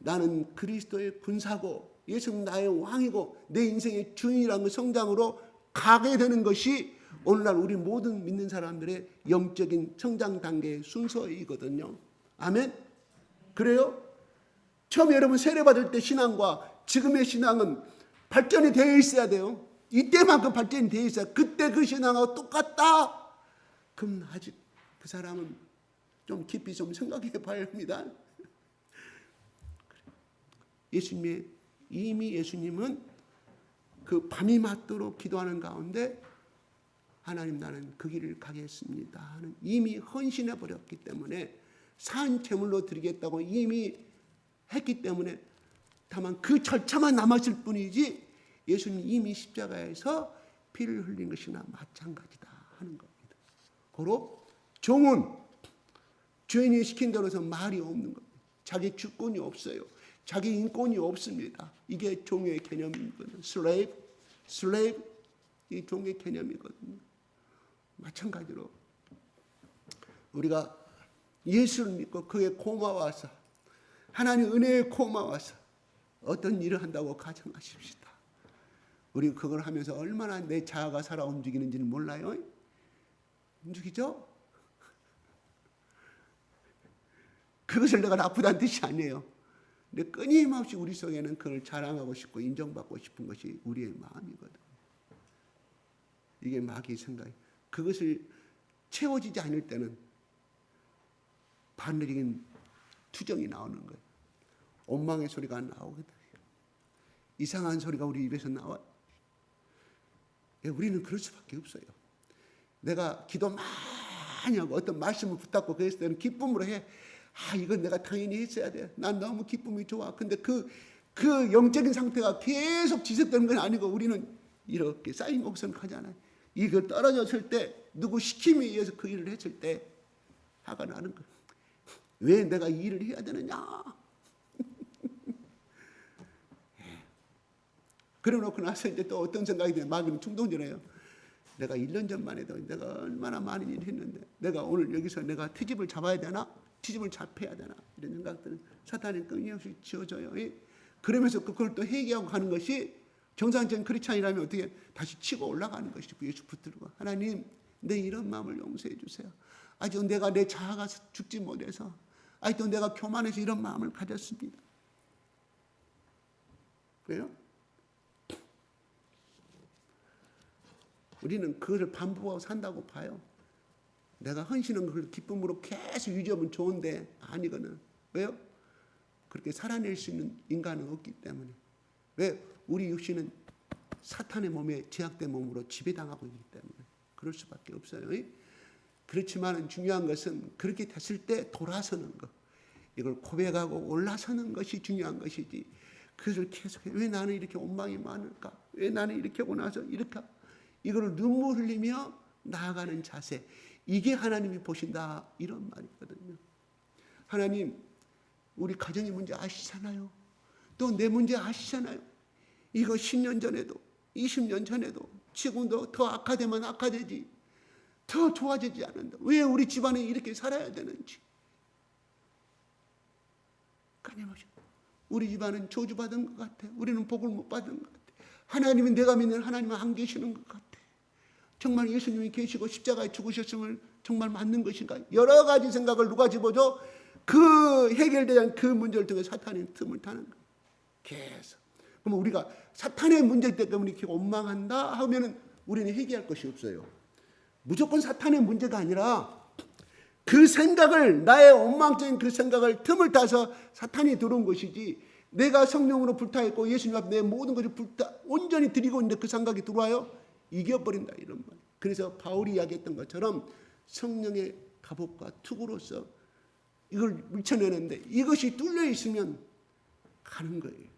나는 그리스도의 군사고 예수는 나의 왕이고 내 인생의 주인이라는 성장으로 가게 되는 것이 오늘날 우리 모든 믿는 사람들의 영적인 성장 단계의 순서이거든요. 아멘? 그래요? 처음 여러분 세례받을 때 신앙과 지금의 신앙은 발전이 되어 있어야 돼요. 이때만큼 발전이 되어 있어야. 그때 그 신앙하고 똑같다. 그럼 아직 그 사람은 좀 깊이 좀 생각해 봐야 합니다. 이미 예수님은 그 밤이 맞도록 기도하는 가운데 하나님 나는 그 길을 가겠습니다 하는 이미 헌신해 버렸기 때문에 산 제물로 드리겠다고 이미 했기 때문에 다만 그 절차만 남았을 뿐이지 예수님 이미 십자가에서 피를 흘린 것이나 마찬가지다 하는 겁니다. 고로 종은 주인이 시킨 대로서 말이 없는 겁니다. 자기 주권이 없어요. 자기 인권이 없습니다. 이게 종의 개념이거든요. slave 이 종의 개념이거든요. 마찬가지로 우리가 예수를 믿고 그에 고마워서 하나님 은혜에 고마워서 어떤 일을 한다고 가정하십시다. 우리 그걸 하면서 얼마나 내 자아가 살아 움직이는지는 몰라요. 움직이죠? 그것을 내가 나쁘다는 뜻이 아니에요. 근데 끊임없이 우리 속에는 그걸 자랑하고 싶고 인정받고 싶은 것이 우리의 마음이거든. 이게 마귀의 생각이에요. 그것을 채워지지 않을 때는 반대적인 투정이 나오는 거예요. 원망의 소리가 나오거든요. 이상한 소리가 우리 입에서 나와요. 우리는 그럴 수밖에 없어요. 내가 기도 많이 하고 어떤 말씀을 붙잡고 그랬을 때는 기쁨으로 해. 이건 내가 당연히 했어야 돼. 난 너무 기쁨이 좋아. 근데 그 영적인 상태가 계속 지속되는 건 아니고 우리는 이렇게 쌓인 곡선 하잖아요. 이거 떨어졌을 때 누구 시킴에 의해서 그 일을 했을 때 화가 나는 거예요. 왜 내가 이 일을 해야 되느냐. 그래놓고 나서 이제 또 어떤 생각이 드냐. 마귀는 충동전해요. 내가 1년 전만 해도 내가 얼마나 많은 일을 했는데 내가 오늘 여기서 내가 트집을 잡아야 되나? 트집을 잡혀야 되나? 이런 생각들은 사탄이 끊임없이 지어줘요. 그러면서 그걸 또 회개하고 가는 것이 정상적인 크리스찬이라면 어떻게 다시 치고 올라가는 것이고 예수 붙들고 하나님 내 이런 마음을 용서해 주세요. 아직도 내가 내 자아가 죽지 못해서 아직도 내가 교만해서 이런 마음을 가졌습니다. 그래요? 우리는 그것을 반복하고 산다고 봐요. 내가 헌신한 그 기쁨으로 계속 유지하면 좋은데 아니거든. 왜요? 그렇게 살아낼 수 있는 인간은 없기 때문에. 왜? 우리 육신은 사탄의 몸에 제약된 몸으로 지배당하고 있기 때문에 그럴 수밖에 없어요. 그렇지만 중요한 것은 그렇게 됐을 때 돌아서는 것. 이걸 고백하고 올라서는 것이 중요한 것이지. 그것을 계속해. 왜 나는 이렇게 원망이 많을까? 왜 나는 이렇게 하고 나서 이렇게 이걸 눈물 흘리며 나아가는 자세. 이게 하나님이 보신다. 이런 말이거든요. 하나님 우리 가정의 문제 아시잖아요. 또 내 문제 아시잖아요. 이거 10년 전에도 20년 전에도 지금도 더 악화되면 악화되지. 더 좋아지지 않는다. 왜 우리 집안에 이렇게 살아야 되는지. 끊임없이 우리 집안은 저주받은 것 같아. 우리는 복을 못 받은 것 같아. 하나님은 내가 믿는 하나님은 안 계시는 것 같아. 정말 예수님이 계시고 십자가에 죽으셨음을 정말 맞는 것인가? 여러 가지 생각을 누가 집어줘? 그 해결되지 않은 그 문제를 통해 사탄이 틈을 타는 거예요. 계속. 그럼 우리가 사탄의 문제 때문에 이렇게 원망한다 하면은 우리는 해결할 것이 없어요. 무조건 사탄의 문제가 아니라 그 생각을 나의 원망적인 그 생각을 틈을 타서 사탄이 들어온 것이지 내가 성령으로 불타있고 예수님 앞에 내 모든 것을 온전히 드리고 있는데 그 생각이 들어와요? 이겨버린다 이런 말. 그래서 바울이 이야기했던 것처럼 성령의 갑옷과 투구로서 이걸 밀쳐내는데 이것이 뚫려 있으면 가는 거예요.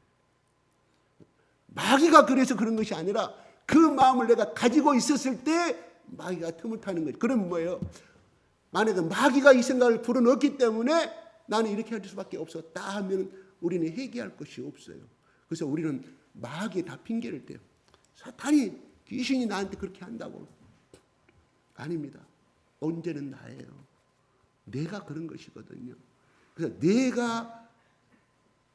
마귀가 그래서 그런 것이 아니라 그 마음을 내가 가지고 있었을 때 마귀가 틈을 타는 거죠. 그러면 뭐예요? 만약에 마귀가 이 생각을 불어넣었기 때문에 나는 이렇게 할 수밖에 없었다 하면 우리는 회개할 것이 없어요. 그래서 우리는 마귀에 다 핑계를 대요. 사탄이 귀신이 나한테 그렇게 한다고. 아닙니다. 언제는 나예요. 내가 그런 것이거든요. 그래서 내가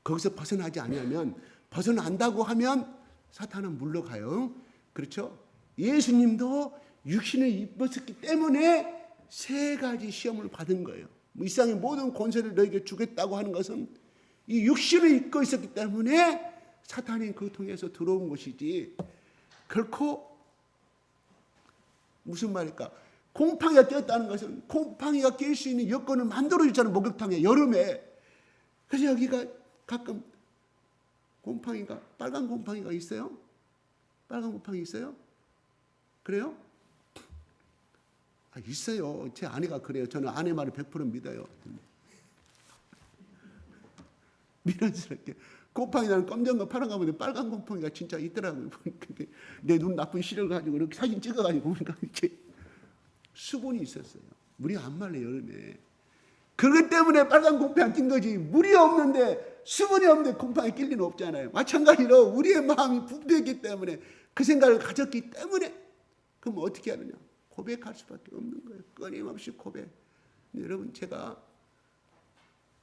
거기서 벗어나지 않으면 벗어난다고 하면 사탄은 물러가요. 그렇죠? 예수님도 육신을 입었기 때문에 세 가지 시험을 받은 거예요. 이 세상의 모든 권세를 너에게 주겠다고 하는 것은 이 육신을 입고 있었기 때문에 사탄이 그 통해서 들어온 것이지, 결코 무슨 말일까? 곰팡이가 꼈다는 것은 곰팡이가 낄 수 있는 여건을 만들어주잖아요. 목욕탕에 여름에. 그래서 여기가 가끔 곰팡이가, 빨간 곰팡이가 있어요? 빨간 곰팡이 있어요? 그래요? 있어요. 제 아내가 그래요. 저는 아내 말을 100% 믿어요. 미련스럽게 곰팡이 나는 검정 거 파란 거 보는데 빨간 곰팡이가 진짜 있더라고요. 근데 내 눈 나쁜 시를 가지고 이렇게 사진 찍어가지고 보니까 이렇게 수분이 있었어요. 물이 안 말려 여름에. 그것 때문에 빨간 곰팡이 낀 거지. 물이 없는데, 수분이 없는데 곰팡이 낄 리는 없잖아요. 마찬가지로 우리의 마음이 부패했기 때문에, 그 생각을 가졌기 때문에, 그럼 어떻게 하느냐? 고백할 수밖에 없는 거예요. 끊임없이 고백. 여러분, 제가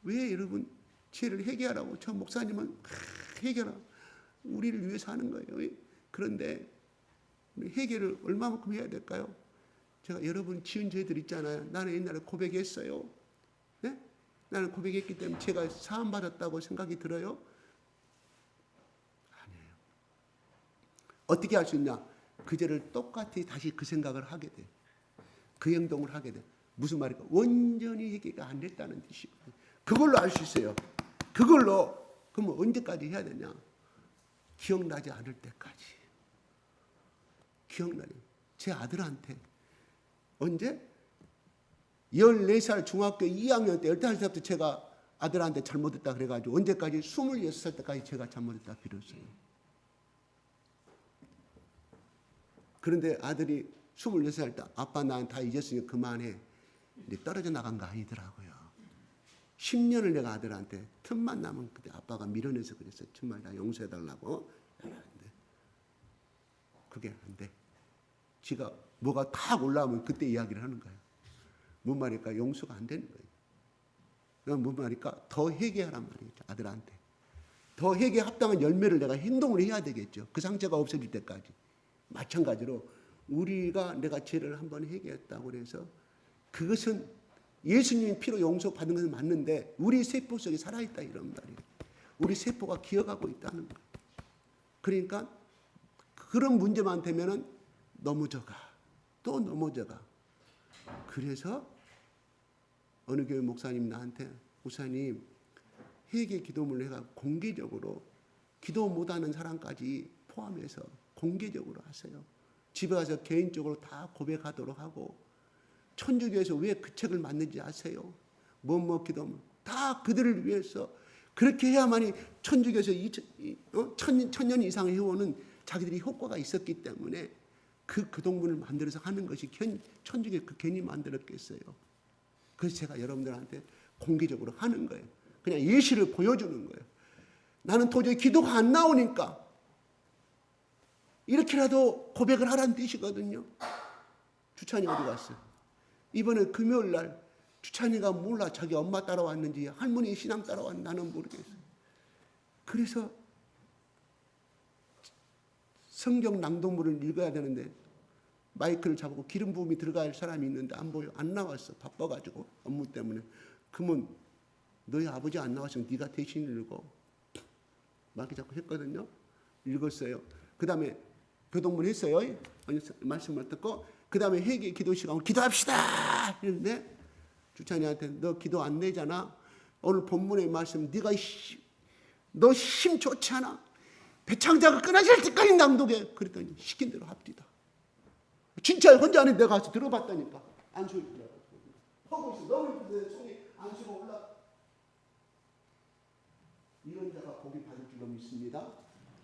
왜 여러분 죄를 회개하라고, 저 목사님은 회개하라, 우리를 위해서 하는 거예요. 그런데 우리 회개를 얼마만큼 해야 될까요? 제가 여러분 지은 죄들 있잖아요. 나는 옛날에 고백했어요. 네? 나는 고백했기 때문에 제가 사함 받았다고 생각이 들어요? 아니에요. 어떻게 할 수 있냐? 그 죄를 똑같이 다시 그 생각을 하게 돼. 그 행동을 하게 돼. 무슨 말일까? 완전히 회개가 안 됐다는 뜻이거든요. 그걸로 알 수 있어요. 그걸로. 그러면 언제까지 해야 되냐? 기억나지 않을 때까지. 기억나요. 제 아들한테 언제? 14살 중학교 2학년 때, 15살부터 제가 아들한테 잘못했다 그래가지고 언제까지? 26살 때까지 제가 잘못했다 빌었어요. 그런데 아들이 26살 때 아빠 난 다 잊었으니까 그만해. 근데 떨어져 나간 거 아니더라고요. 10년을 내가 아들한테 틈만 나면 그때 아빠가 밀어내서 그랬어요. 정말 다 용서해달라고. 그게 안 돼. 지가 뭐가 탁 올라오면 그때 이야기를 하는 거예요. 뭔 말일까? 용서가 안 되는 거예요. 뭔 말일까? 더 회개하란 말이죠. 아들한테. 더 회개에 합당한 열매를 내가 행동을 해야 되겠죠. 그 상처가 없어질 때까지. 마찬가지로 우리가 내가 죄를 한번 회개했다고 해서 그것은 예수님의 피로 용서받은 것은 맞는데 우리 세포 속에 살아있다 이런 말이에요. 우리 세포가 기억하고 있다는 거예요. 그러니까 그런 문제만 되면은 넘어져가. 또 넘어져가. 그래서 어느 교회 목사님 나한테 목사님 회개 기도문을 해가 공개적으로 기도 못하는 사람까지 포함해서 공개적으로 하세요. 집에 가서 개인적으로 다 고백하도록 하고 천주교에서 왜 그 책을 만든지 아세요? 뭐뭐 기도문 다 그들을 위해서 그렇게 해야만이 천주교에서 천년 이상 해오는 자기들이 효과가 있었기 때문에 그 기도문을 만들어서 하는 것이 천주교 괜히 만들었겠어요. 그래서 제가 여러분들한테 공개적으로 하는 거예요. 그냥 예시를 보여주는 거예요. 나는 도저히 기도가 안 나오니까 이렇게라도 고백을 하라는 뜻이거든요. 주찬이 어디 갔어요? 이번에 금요일 날 주찬이가 몰라 자기 엄마 따라왔는지 할머니 신앙 따라왔는지 나는 모르겠어요. 그래서 성경 낭독물을 읽어야 되는데 마이크를 잡고 기름 부음이 들어갈 사람이 있는데 안 보여. 안 나왔어. 바빠가지고 업무 때문에. 그러면 너희 아버지 안 나왔으면 네가 대신 읽어. 마이크 잡고 했거든요. 읽었어요. 그 다음에 교동문 했어요. 말씀을 듣고 그 다음에 회개 기도 시간으로 기도합시다. 이랬는데 주찬이한테 너 기도 안 내잖아. 오늘 본문의 말씀 네가 너 힘 좋지 않아. 배창자가 끊어질 때까지 낭독해. 그랬더니 시킨 대로 합디다. 진짜 혼자 안에 내가 가서 들어봤다니까. 안 쉬고 하고 있어. 너무 예쁜데 손이 안 쉬고 올라. 이런 자가 복이 받을 줄로 믿습니다.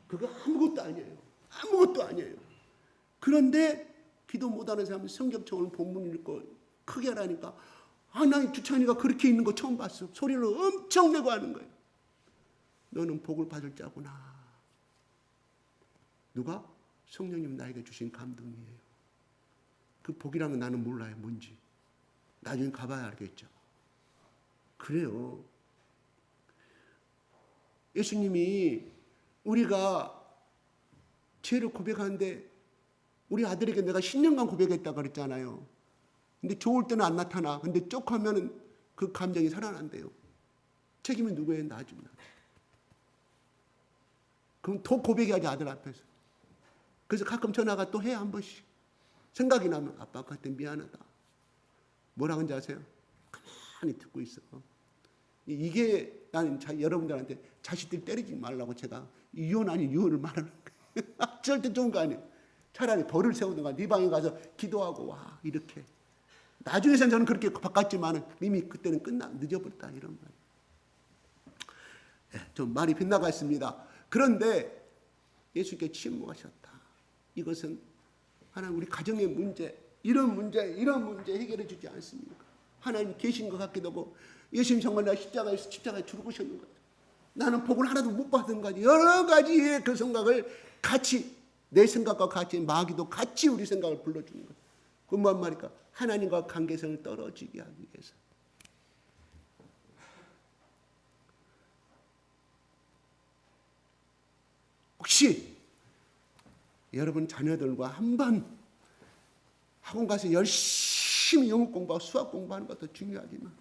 그거 아무것도 아니에요. 아무것도 아니에요. 그런데 기도 못하는 사람은 성경책을 본문 읽고 크게 하라니까 나 주찬이가 그렇게 있는 거 처음 봤어. 소리를 엄청 내고 하는 거예요. 너는 복을 받을 자구나. 누가? 성령님 나에게 주신 감동이에요. 그 복이라는 건 나는 몰라요. 뭔지. 나중에 가봐야 알겠죠. 그래요. 예수님이 우리가 죄를 고백하는데 우리 아들에게 내가 10년간 고백했다 그랬잖아요. 근데 좋을 때는 안 나타나. 근데 쪽 하면은 그 감정이 살아난대요. 책임은 누구예요? 나중에. 그럼 더 고백해야지 아들 앞에서. 그래서 가끔 전화가 또 해 한 번씩. 생각이 나면 아빠 그때 미안하다. 뭐라 그런지 아세요? 가만히 듣고 있어. 이게 나는 여러분들한테 자식들 때리지 말라고 제가 이혼 아닌 유언을 말하는 거예요. 절대 좋은 거 아니에요. 차라리 벌을 세우든가 네 방에 가서 기도하고 와 이렇게. 나중에는 저는 그렇게 바꿨지만 이미 그때는 늦어버렸다 이런 말이에요. 좀 말이 빗나갔습니다. 그런데 예수께 침묵하셨다. 이것은 하나님 우리 가정의 문제, 이런 문제 해결해 주지 않습니까? 하나님 계신 것 같기도 하고 예수님 정말 나 십자가에 죽으셨는 거예요. 나는 복을 하나도 못 받은 거지. 여러 가지의 그 생각을 같이 내 생각과 같이 마귀도 같이 우리 생각을 불러주는 거예요. 그 뭔 말일까? 하나님과 관계성을 떨어지게 하기 위해서. 혹시 여러분 자녀들과 한번 학원 가서 열심히 영어 공부하고 수학 공부하는 것도 중요하지만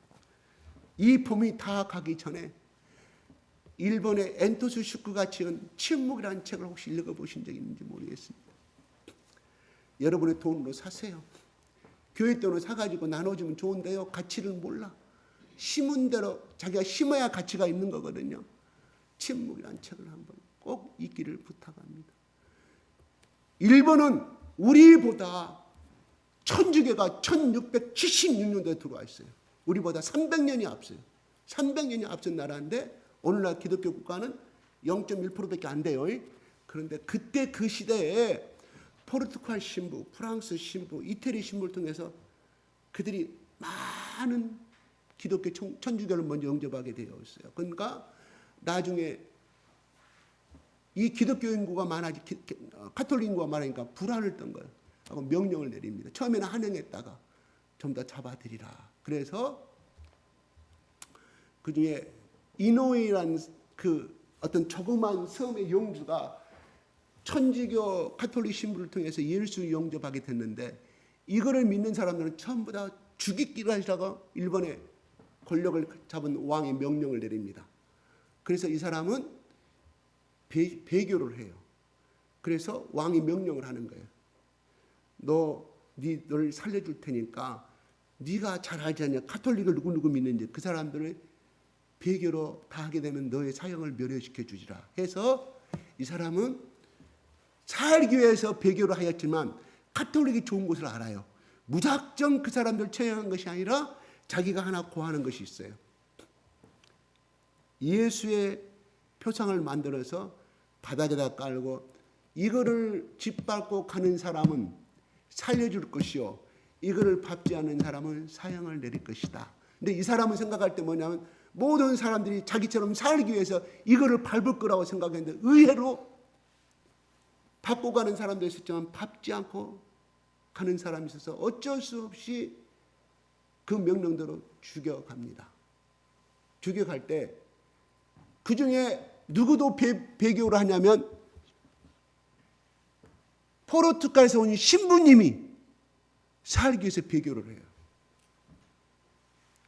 이 봄이 다 가기 전에 일본의 엔토스 슈크가 지은 침묵이라는 책을 혹시 읽어보신 적 있는지 모르겠습니다. 여러분의 돈으로 사세요. 교회 돈으로 사가지고 나눠주면 좋은데요. 가치를 몰라. 심은 대로 자기가 심어야 가치가 있는 거거든요. 침묵이라는 책을 한번 꼭 읽기를 부탁합니다. 일본은 우리보다 천주교가 1676년도에 들어와 있어요. 우리보다 300년이 앞서요. 300년이 앞선 나라인데 오늘날 기독교 국가는 0.1%밖에 안 돼요. 그런데 그때 그 시대에 포르투갈 신부, 프랑스 신부, 이태리 신부를 통해서 그들이 많은 기독교 천주교를 먼저 영접하게 되어 있어요. 그러니까 나중에 이 기독교 인구가 카톨릭 인구가 많으니까 불안을 떤 거예요. 하고 명령을 내립니다. 처음에는 한행했다가 좀 더 잡아들이라. 그래서 그 중에 이노이라는 그 어떤 조그만 섬의 영주가 천주교 카톨릭 신부를 통해서 예수 영접하게 됐는데 이거를 믿는 사람들은 전부 다 죽이기로 하시라고 일본의 권력을 잡은 왕이 명령을 내립니다. 그래서 이 사람은 배교를 해요. 그래서 왕이 명령을 하는 거예요. 너를 살려줄 테니까 네가 잘 알지 않냐. 카톨릭을 누구 믿는지 그 사람들을 배교로 다 하게 되면 너의 사형을 면회시켜 주지라 해서 이 사람은 살기 위해서 배교를 하였지만 카톨릭이 좋은 것을 알아요. 무작정 그 사람들 처형한 것이 아니라 자기가 하나 고하는 것이 있어요. 예수의 표상을 만들어서 바닥에다 깔고 이거를 짓밟고 가는 사람은 살려줄 것이요 이거를 밟지 않는 사람은 사형을 내릴 것이다. 근데 이 사람은 생각할 때 뭐냐면 모든 사람들이 자기처럼 살기 위해서 이거를 밟을 거라고 생각했는데 의외로 밟고 가는 사람도 있었지만 밟지 않고 가는 사람이 있어서 어쩔 수 없이 그 명령대로 죽여갑니다. 죽여갈 때 그 중에 누구도 배교를 하냐면 포르투갈에서 온 신부님이 살기 위해서 배교를 해요.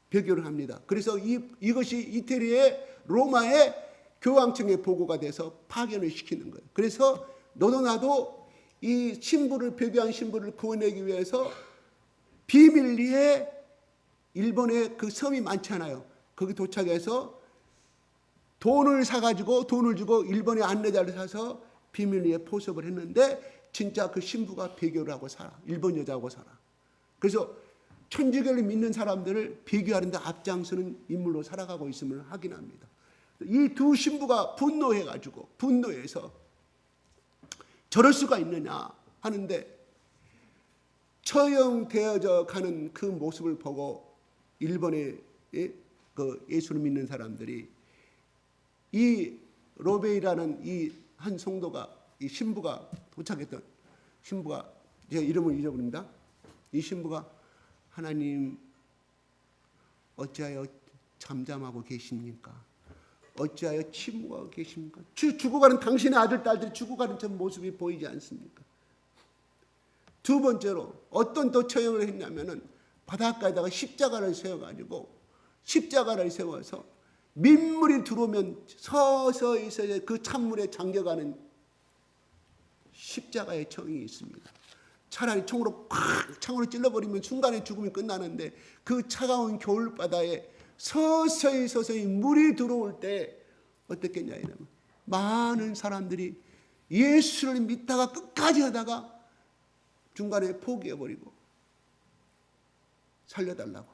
배교를 합니다. 그래서 이것이 이태리의 로마의 교황청에 보고가 돼서 파견을 시키는 거예요. 그래서 너도 나도 이 신부를 배교한 신부를 구원하기 위해서 비밀리에 일본에 그 섬이 많잖아요. 거기 도착해서 돈을 사가지고 돈을 주고 일본의 안내자를 사서 비밀리에 포섭을 했는데 진짜 그 신부가 배교를 하고 살아. 일본 여자하고 살아. 그래서 천주교를 믿는 사람들을 배교하는 데 앞장서는 인물로 살아가고 있음을 확인합니다. 이 두 신부가 분노해서 저럴 수가 있느냐 하는데 처형되어져 가는 그 모습을 보고 일본의 그 예수를 믿는 사람들이 이 로베이라는 이 한 성도가 이 신부가 도착했던 신부가 제가 이름을 잊어버립니다. 이 신부가 하나님 어찌하여 잠잠하고 계십니까? 어찌하여 침묵하고 계십니까? 죽어가는 당신의 아들 딸들이 죽어가는 저 모습이 보이지 않습니까? 두 번째로 어떤 또 처형을 했냐면은 바닷가에다가 십자가를 세워가지고 십자가를 세워서 민물이 들어오면 서서히 그 찬물에 잠겨가는 십자가의 처형이 있습니다. 차라리 총으로 콱 창으로 찔러버리면 순간에 죽음이 끝나는데 그 차가운 겨울바다에 서서히 물이 들어올 때 어떻겠냐 이러면 많은 사람들이 예수를 믿다가 끝까지 하다가 중간에 포기해버리고 살려달라고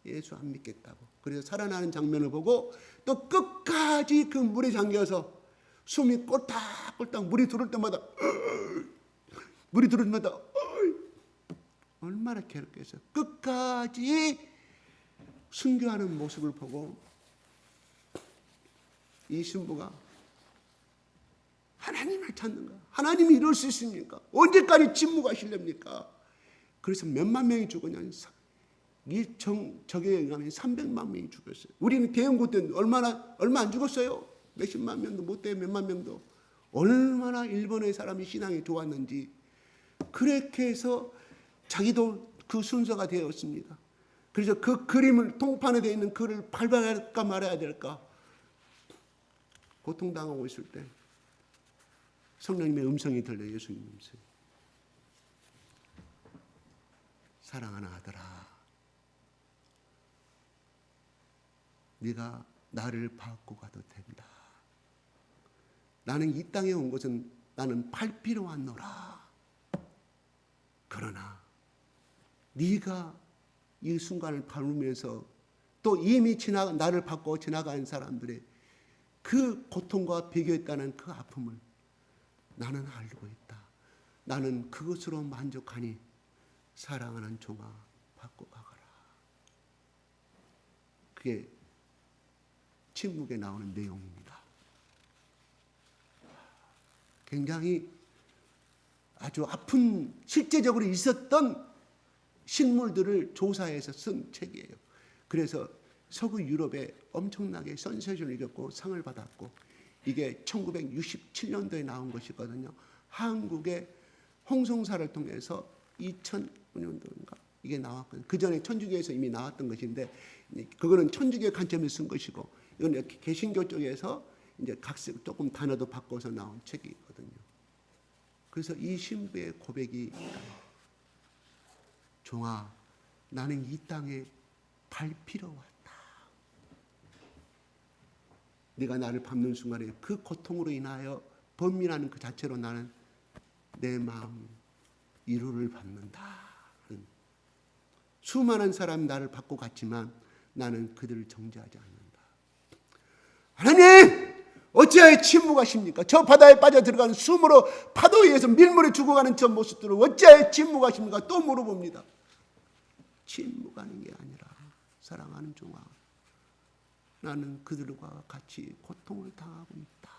예수 안 믿겠다고 그래서 살아나는 장면을 보고 또 끝까지 그 물에 잠겨서 숨이 꼴딱꼴딱 물이 들어올 때마다 얼마나 괴롭겠어요. 끝까지 순교하는 모습을 보고 이 신부가 하나님을 찾는가? 하나님이 이럴 수 있습니까? 언제까지 침묵하실랍니까? 그래서 몇만 명이 죽었냐? 저게 의하면 300만 명이 죽었어요. 우리는 대형고 때 얼마 안 죽었어요. 몇십만 명도 못 돼요. 몇만 명도. 얼마나 일본의 사람이 신앙이 좋았는지 그렇게 해서 자기도 그 순서가 되었습니다. 그래서 그 그림을 통판에 되어 있는 글을 밟아야 할까 말아야 될까 고통당하고 있을 때 성령님의 음성이 들려요. 예수님 음성이. 사랑하는 아들아, 네가 나를 받고 가도 된다. 나는 이 땅에 온 것은 나는 팔피로 왔노라. 그러나 네가 이 순간을 밟으면서 또 이미 나를 받고 지나간 사람들의 그 고통과 비교했다는 그 아픔을 나는 알고 있다. 나는 그것으로 만족하니 사랑하는 종아 받고 가거라. 그게 침묵에 나오는 내용입니다. 굉장히 아주 아픈 실제적으로 있었던 식물들을 조사해서 쓴 책이에요. 그래서 서구 유럽에 엄청나게 센세이션을 일으켰고 상을 받았고 이게 1967년도에 나온 것이거든요. 한국의 홍성사를 통해서 2005년도인가 이게 나왔거든요. 그 전에 천주교에서 이미 나왔던 것인데 그거는 천주교의 관점에서 쓴 것이고 이건 개신교 쪽에서 이제 각색 조금 단어도 바꿔서 나온 책이거든요. 그래서 이 신부의 고백이 종아 나는 이 땅에 밟히러 왔다. 네가 나를 밟는 순간에 그 고통으로 인하여 번민하는 그 자체로 나는 내 마음 위로를 받는다. 수많은 사람이 나를 받고 갔지만 나는 그들을 정죄하지 않는다. 하나님! 어찌하여 침묵하십니까? 저 바다에 빠져 들어가는 숨으로 파도에 의해서 밀물에 죽어가는 저 모습들을 어찌하여 침묵하십니까? 또 물어봅니다. 침묵하는 게 아니라 사랑하는 종아 나는 그들과 같이 고통을 당하고 있다.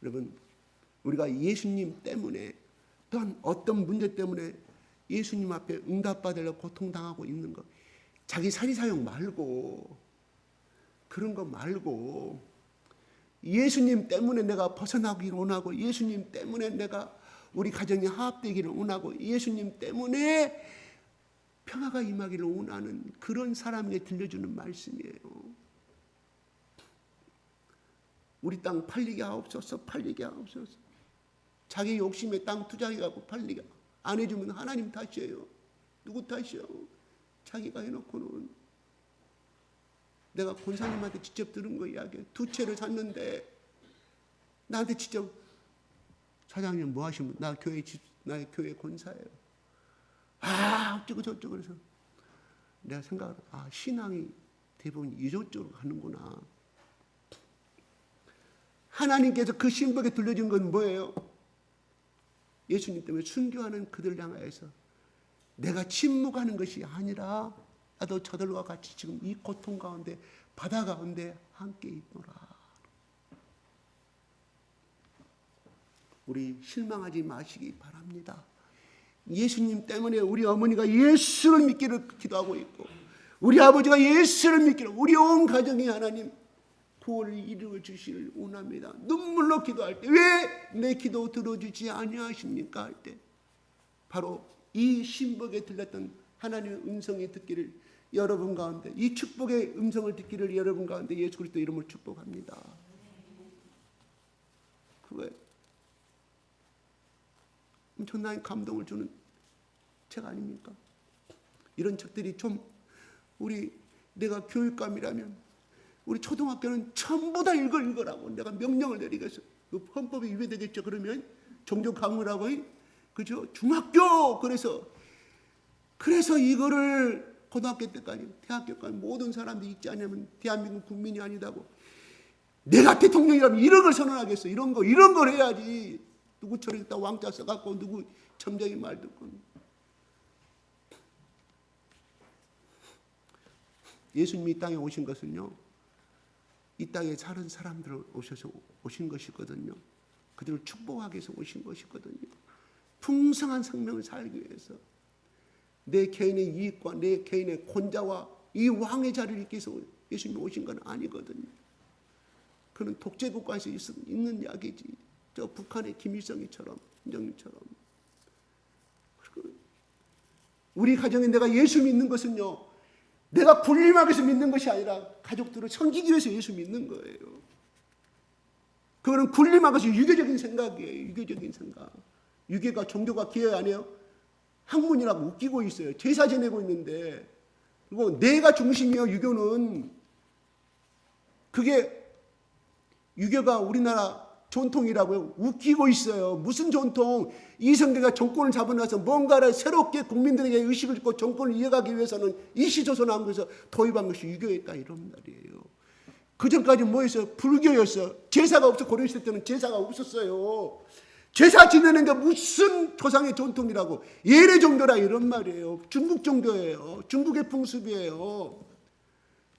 여러분 우리가 예수님 때문에 또한 어떤 문제 때문에 예수님 앞에 응답받으려고 고통당하고 있는 것 자기 사리사욕 말고 그런 거 말고 예수님 때문에 내가 벗어나기를 원하고 예수님 때문에 내가 우리 가정이 화합되기를 원하고 예수님 때문에 평화가 임하기를 원하는 그런 사람에게 들려주는 말씀이에요. 우리 땅 팔리게 하옵소서. 팔리게 하옵소서. 자기 욕심에 땅 투자해갖고 팔리게 안 해주면 하나님 탓이에요. 누구 탓이요? 자기가 해놓고는. 내가 권사님한테 직접 들은 거 이야기해요. 2채를 샀는데 나한테 직접 사장님 뭐 하시면 나 교회 권사예요. 어쩌고 저쩌고 그래서 내가 생각을 신앙이 대부분 이쪽으로 가는구나. 하나님께서 그 신부에게 들려준 건 뭐예요? 예수님 때문에 순교하는 그들을 향하여서 내가 침묵하는 것이 아니라 나도 저들과 같이 지금 이 고통 가운데 바다 가운데 함께 있노라. 우리 실망하지 마시기 바랍니다. 예수님 때문에 우리 어머니가 예수를 믿기를 기도하고 있고 우리 아버지가 예수를 믿기를 우리 온 가정이 하나님 구원을 이루어 주시를 원합니다. 눈물로 기도할 때 왜 내 기도 들어주지 아니하십니까 할 때 바로 이 신복에 들렸던 하나님의 음성이 듣기를 여러분 가운데, 이 축복의 음성을 듣기를 여러분 가운데 예수 그리스도 이름으로 축복합니다. 그거예요. 엄청난 감동을 주는 책 아닙니까? 이런 책들이 좀 내가 교육감이라면 우리 초등학교는 전부 다 읽으라고 내가 명령을 내리겠어. 그 헌법이 위배되겠죠. 그러면 종교 강요라고, 그죠? 중학교 그래서 이거를 고등학교 때까지, 대학교까지 모든 사람들이 읽지 않으면 대한민국 국민이 아니다고. 내가 대통령이라면 이런 걸 선언하겠어. 이런 걸 해야지. 누구처럼 있다 왕자 써갖고 누구 점쟁이 말 듣고. 예수님이 이 땅에 오신 것은요, 이 땅에 사는 사람들을 오신 것이거든요. 그들을 축복하기 위해서 오신 것이거든요. 풍성한 생명을 살기 위해서, 내 개인의 이익과 내 개인의 권자와 이 왕의 자리를 잊기 위해서 예수님이 오신 건 아니거든요. 그는 독재국가에서 있는 이야기지. 저 북한의 김일성이처럼, 김정일처럼. 우리 가정에 내가 예수 믿는 것은요, 내가 군림하기 위해서 믿는 것이 아니라 가족들을 섬기기 위해서 예수 믿는 거예요. 그거는 군림하기 위해서 유교적인 생각이에요. 유교적인 생각. 유교가 종교가 기여 안 해요? 학문이라고 웃기고 있어요. 제사 지내고 있는데. 그리고 내가 중심이에요. 유교는. 그게 유교가 우리나라 전통이라고요. 웃기고 있어요. 무슨 전통? 이성계가 정권을 잡아놔서 뭔가를 새롭게 국민들에게 의식을 주고 정권을 이어가기 위해서는 일시조선 한국에서 도입한 것이 유교였다 이런 말이에요. 그 전까지 뭐였어요? 불교였어요. 제사가 없어. 고려시대 때는 제사가 없었어요. 제사 지내는 게 무슨 조상의 전통이라고. 예래 종교라 이런 말이에요. 중국 종교예요. 중국의 풍습이에요.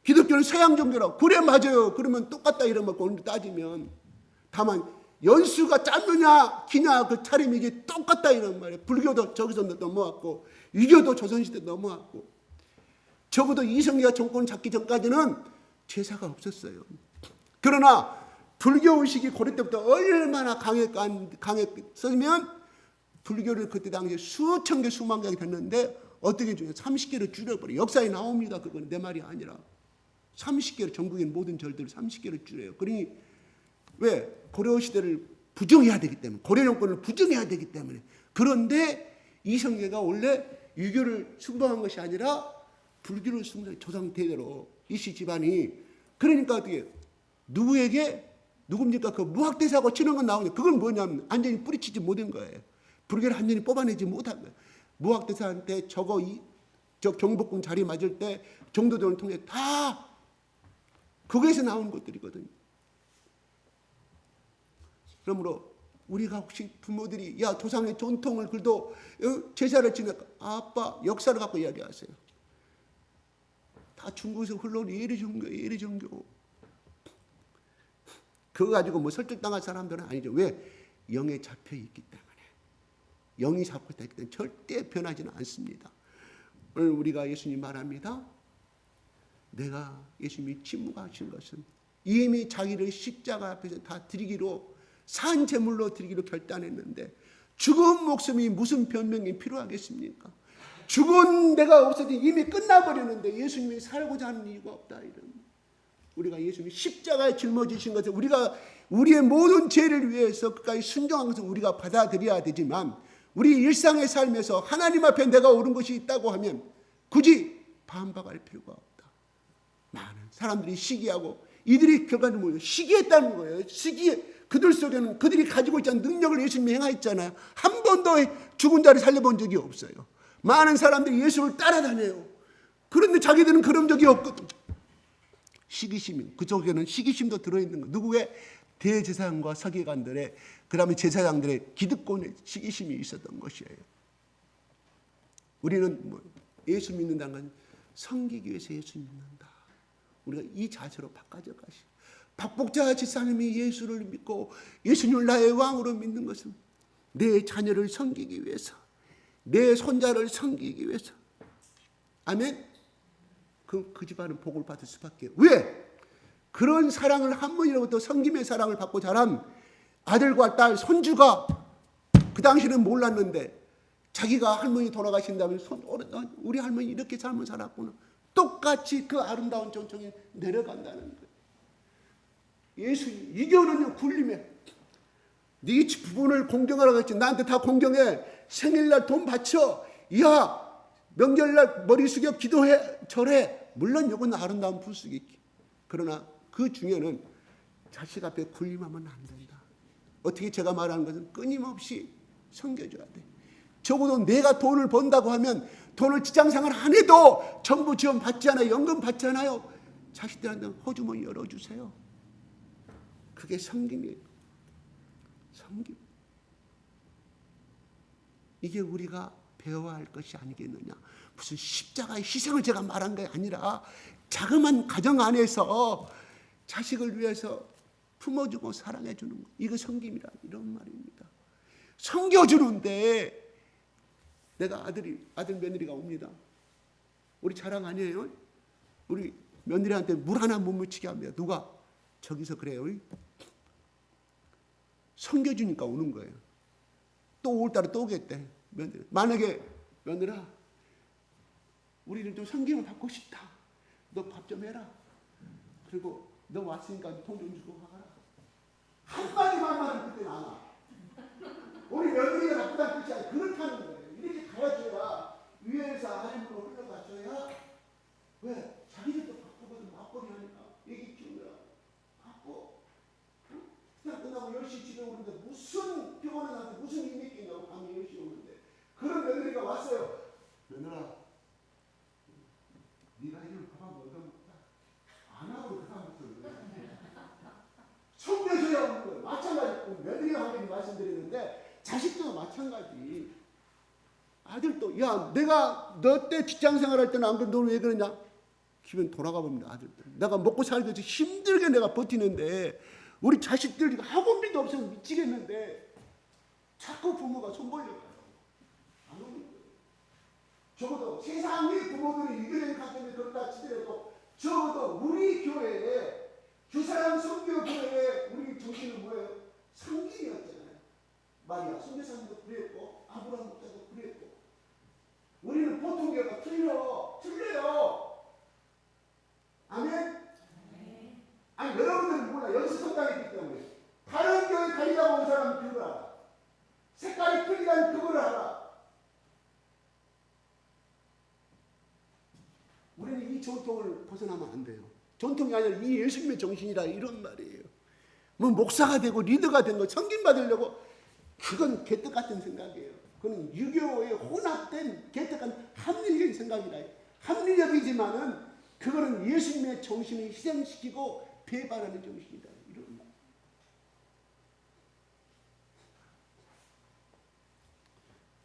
기독교는 서양 종교라고. 그래 맞아요. 그러면 똑같다 이런 거 오늘 따지면. 다만 연수가 짧느냐 기냐 그 차림이 이게 똑같다 이런 말이에요. 불교도 저기서 넘어왔고 유교도 조선시대 넘어왔고, 적어도 이성계가 정권을 잡기 전까지는 제사가 없었어요. 그러나 불교 의식이 고려 때부터 얼마나 강했으면 불교를 그때 당시에 수천 개 수만 개가 됐는데 어떻게 중에 30개를 줄여버려요. 역사에 나옵니다. 그건 내 말이 아니라 30개를, 전국의 모든 절들을 30개를 줄여요. 그러니 왜? 고려 시대를 부정해야 되기 때문에, 고려 정권을 부정해야 되기 때문에. 그런데 이성계가 원래 유교를 숭배한 것이 아니라 불교를 숭배한 조상 대대로 이씨 집안이. 그러니까 어떻게 누굽니까? 그 무학대사고 치는 건 나오냐. 그건 뭐냐면 완전히 뿌리치지 못한 거예요. 불교를 완전히 뽑아내지 못한 거예요. 무학대사한테 저 경복궁 자리 맞을 때 정도전을 통해 다 거기에서 나온 것들이거든요. 그러므로 우리가 혹시 부모들이 조상의 전통을 그래도 제사를 지내까 아빠 역사를 갖고 이야기하세요. 다 중국에서 흘러온 예리 종교. 그거 가지고 뭐 설득당할 사람들은 아니죠. 왜? 영에 잡혀 있기 때문에. 영이 잡고 있기 때문에 절대 변하지는 않습니다. 오늘 우리가 예수님 말합니다. 내가 예수님이 침묵하신 것은 이미 자기를 십자가 앞에서 다 드리기로, 산 제물로 드리기로 결단했는데 죽은 목숨이 무슨 변명이 필요하겠습니까? 죽은 내가 없어도 이미 끝나버리는데 예수님이 살고자 하는 이유가 없다. 이런. 우리가 예수님이 십자가에 짊어지신 것을 우리의 모든 죄를 위해서 끝까지 순종한 것을 우리가 받아들여야 되지만, 우리 일상의 삶에서 하나님 앞에 내가 옳은 것이 있다고 하면 굳이 반박할 필요가 없다. 많은 사람들이 시기하고, 이들이 결과적으로 시기했다는 거예요. 그들 속에는 그들이 가지고 있지 않은 능력을 예수님이 행하였잖아요. 한 번도 죽은 자를 살려본 적이 없어요. 많은 사람들이 예수를 따라다녀요. 그런데 자기들은 그런 적이 없거든. 시기심이, 그쪽에는 시기심도 들어있는 거. 누구의? 대제사장과 서기관들의, 그 다음에 제사장들의 기득권의 시기심이 있었던 것이에요. 우리는 예수 믿는다는 건 섬기기 위해서 예수 믿는다. 우리가 이 자세로 바꿔져 가시. 박복자 집사님이 예수를 믿고 예수님을 나의 왕으로 믿는 것은 내 자녀를 섬기기 위해서, 내 손자를 섬기기 위해서. 아멘. 그 집안은 복을 받을 수밖에. 왜? 그런 사랑을 할머니로부터 성김의 사랑을 받고 자란 아들과 딸, 손주가 그 당시는 몰랐는데 자기가 할머니 돌아가신다면 우리 할머니 이렇게 삶을 살았구나. 똑같이 그 아름다운 전통이 내려간다는 거예요. 예수 이교는요 굴림에 네 부분을 공경하라고 했지. 나한테 다 공경해. 생일날 돈 바쳐. 야 명절날 머리 숙여 기도해 절해. 물론 이건 아름다운 불쑥이기. 그러나 그 중에는 자식 앞에 굴림하면 안 된다. 어떻게 제가 말하는 것은 끊임없이 섬겨줘야 돼. 적어도 내가 돈을 번다고 하면 돈을 직장생활 안 해도 정부 지원 받지 않아요. 연금 받지 않아요. 자식들한테 호주머니 열어주세요. 그게 섬김이에요. 섬김. 이게 우리가 배워야 할 것이 아니겠느냐. 무슨 십자가의 희생을 제가 말한 게 아니라 자그마한 가정 안에서 자식을 위해서 품어주고 사랑해주는 거. 이거 섬김이라 이런 말입니다. 섬겨주는데 내가 아들 며느리가 옵니다. 우리 자랑 아니에요? 우리 며느리한테 물 하나 못 묻히게 합니다. 누가? 저기서 그래요. 섬겨주니까 오는 거예요. 또 올 달에 또 오겠대. 며느리. 만약에 며느라 우리는 좀 섬김을 받고 싶다. 너 밥 좀 해라. 그리고 너 왔으니까 돈 좀 주고 가라. 한마디만 말은 그때는 안 와. 우리 며느리가 나쁘다는 뜻이 아니라 그렇다는 거예요. 이렇게 가야줘야 위에서 아래로 흘러가줘야 왜? 자기들도 바쁘거든. 맞벌이 하니까 애기 키우느라 바빠. 그냥 끝나고 10시 집에 오는데 무슨 피곤한 한테 무슨 힘이 있겠냐고 밤에 10시 오는데 그런 며느리가 왔어요. 며느라 네가 이런 밥한 번 얻어먹자. 안 하고 그 다음부터 섬겨줘야 하는 거예요. 마찬가지 며느리가 한 가지 말씀드리는데 자식도 마찬가지. 아들도 야 내가 너 때 직장생활 할 때는 안 그래 너는 왜 그러냐? 기분 돌아가 봅니다. 아들들. 내가 먹고 살기 힘들게 내가 버티는데 우리 자식들 학원비도 없으면 미치겠는데 자꾸 부모가 손 벌려가요. 안 오는 거예요. 적어도 세상의 부모들이 이겨낸 가정에 그렇다 치더라도 적어도 우리 교회에 주사랑 선교교회에 우리 정신은 뭐예요? 성김이었잖아요. 마리아 선교사님도 그랬고 아브라함 목사도 그랬고 우리는 보통 교회가 틀려요. 아멘? 아니 여러분들은 몰라. 여기서 성당에 있기 때문에 다른 교회 다니다고 온 사람은 그걸 알아. 색깔이 틀리다는 그걸 알아. 우리는 이 전통을 벗어나면 안 돼요. 전통이 아니라 이 예수님의 정신이라 이런 말이에요. 뭐 목사가 되고 리더가 된 거 섬김 받으려고 그건 개떡 같은 생각이에요. 그건 유교에 혼합된 개떡 같은 합리적인 생각이라. 합리적이지만은 그거는 예수님의 정신을 희생시키고 배반하는 정신이다. 이런 말.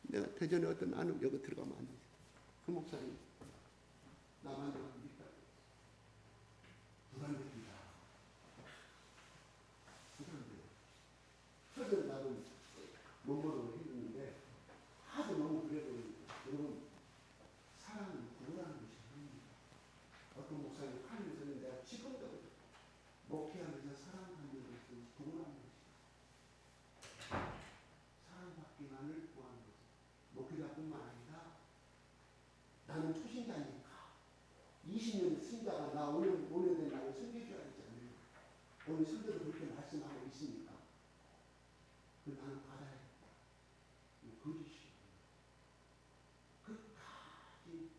내가 대전에 어떤 아는 여기 들어가면 안 돼. 그 목사님 나만 합니까? 불안됩니다. 불안돼요. 처음에 나는 몸으로 했는데 하도 너무 그래버리니까 여러분 사랑은 구분하는 것이 아닙니다. 어떤 목사님 하늘에서는 내가 지금도 목회하면서 사랑하는 것을 구분하는 것이다. 사랑받기만을 구하는 것. 목회자뿐만 아니라 나는 초신자니까 20년 신자가 나 5년 된 나를 섬겨줘야 되잖아요. 오늘 성도도 그렇게 말씀하고 있으니까 나는 받아야 돼. 거짓이에요. 끝까지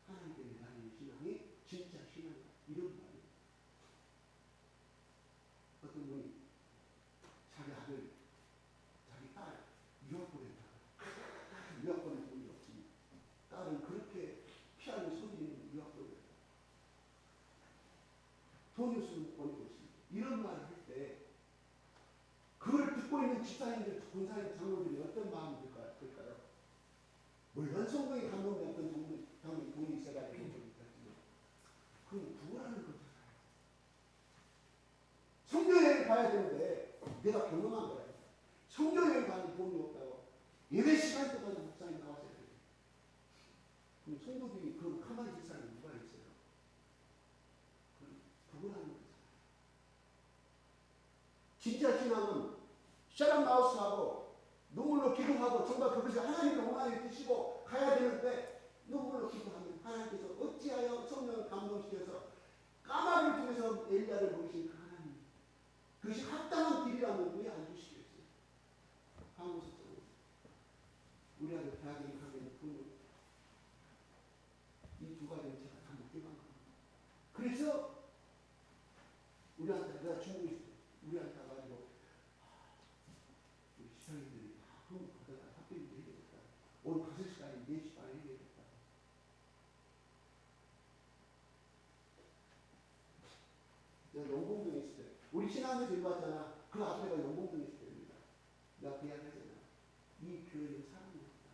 하나님께 매달리는 신앙이 진짜 신앙이다. 이런 말이에요. 어떤 분이 자기 아들, 자기 딸 유학 보냈다가 유학 보낼 돈이 없으니 딸은 그렇게 피하는 소리는 유학 보냈다. 돈이 없으면 보내고 있습니다. 이런 말을 할 때 그걸 듣고 있는 집사님들, 권사님, 장로들이 어떤 마음이 들까요? 물론 성경에 감동된 어떤 장로님 돈이 있어가지고 있지만 그건 구원하는 거잖아요. 성교여행 가야 되는데 내가 경험한 거예요. 성교여행 가는 돈이 없다고 예배 시간 때마다 목사님 나와서 해야 돼요. 그럼 성도들이 그 가만히 있을 사람이 누가 있어요? 그건 구원하는 거잖아요. 나웃하고 눈물로 기도하고 정말 그것이 하나님의 원하는 뜻이고 가야 되는데 눈물로 기도하면 하나님께서 어찌하여 성령을 감동시켜서 까마귀를 통해서 엘리야를 보이신 그 하나님, 그것이 합당한 길이라면 왜 안 주시겠어요? 한국에서 우리 아들 대학에 입학하는 그 이 두 가지는 제가 다 못 깨간 겁니다. 그래서 우리한테 내가 중국에 있을 때 우리한테 가가지고 우리 시장님들이 다 흥분하다가 학교에 해야 되겠다. 오늘 5시간에 4시 반에 해야 되겠다. 내가 영봉동에 있을 때 우리 신앙에서 일봤잖아. 그 앞에가 영봉동에 있을 때입니다. 내가 그 이야기 하잖아. 이 교회는 사람이 없다.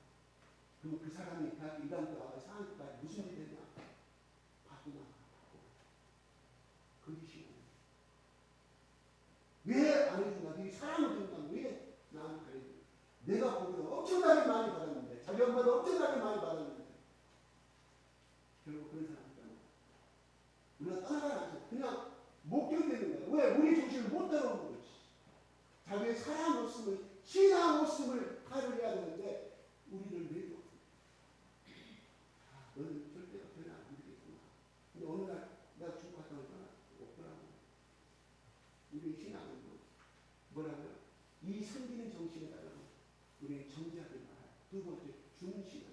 그럼 그 사람이 대학교 1학년 때 와서 4학년 때까지 무슨 일이 됐냐? 바꾸나 바꾸고 그것이 왜 안 해준다? 네 사랑을 준다. 왜 나한테 안 해준다? 내가 보기로 엄청나게 많이 받았는데 자기 엄마도 엄청나게 많이 받았는데 결국 그런 사람이 떠나. 우리가 떠나가지 않죠. 그냥 못 견디는 거야. 왜? 우리 정신을 못 따라오는 거지. 자기의 사랑 없음을, 신앙 없음을 탈을 해야 되는데 우리를 왜 줘? 너는 절대 변화 안 되겠구나. 근데 어느 날 내가 중국 갔다 오니까 없더라고. 우리의 신앙은 뭐라고요? 이 섬기는 정신에 따라서 우리의 정지하지 말아요. 두 번째, 주는 시간.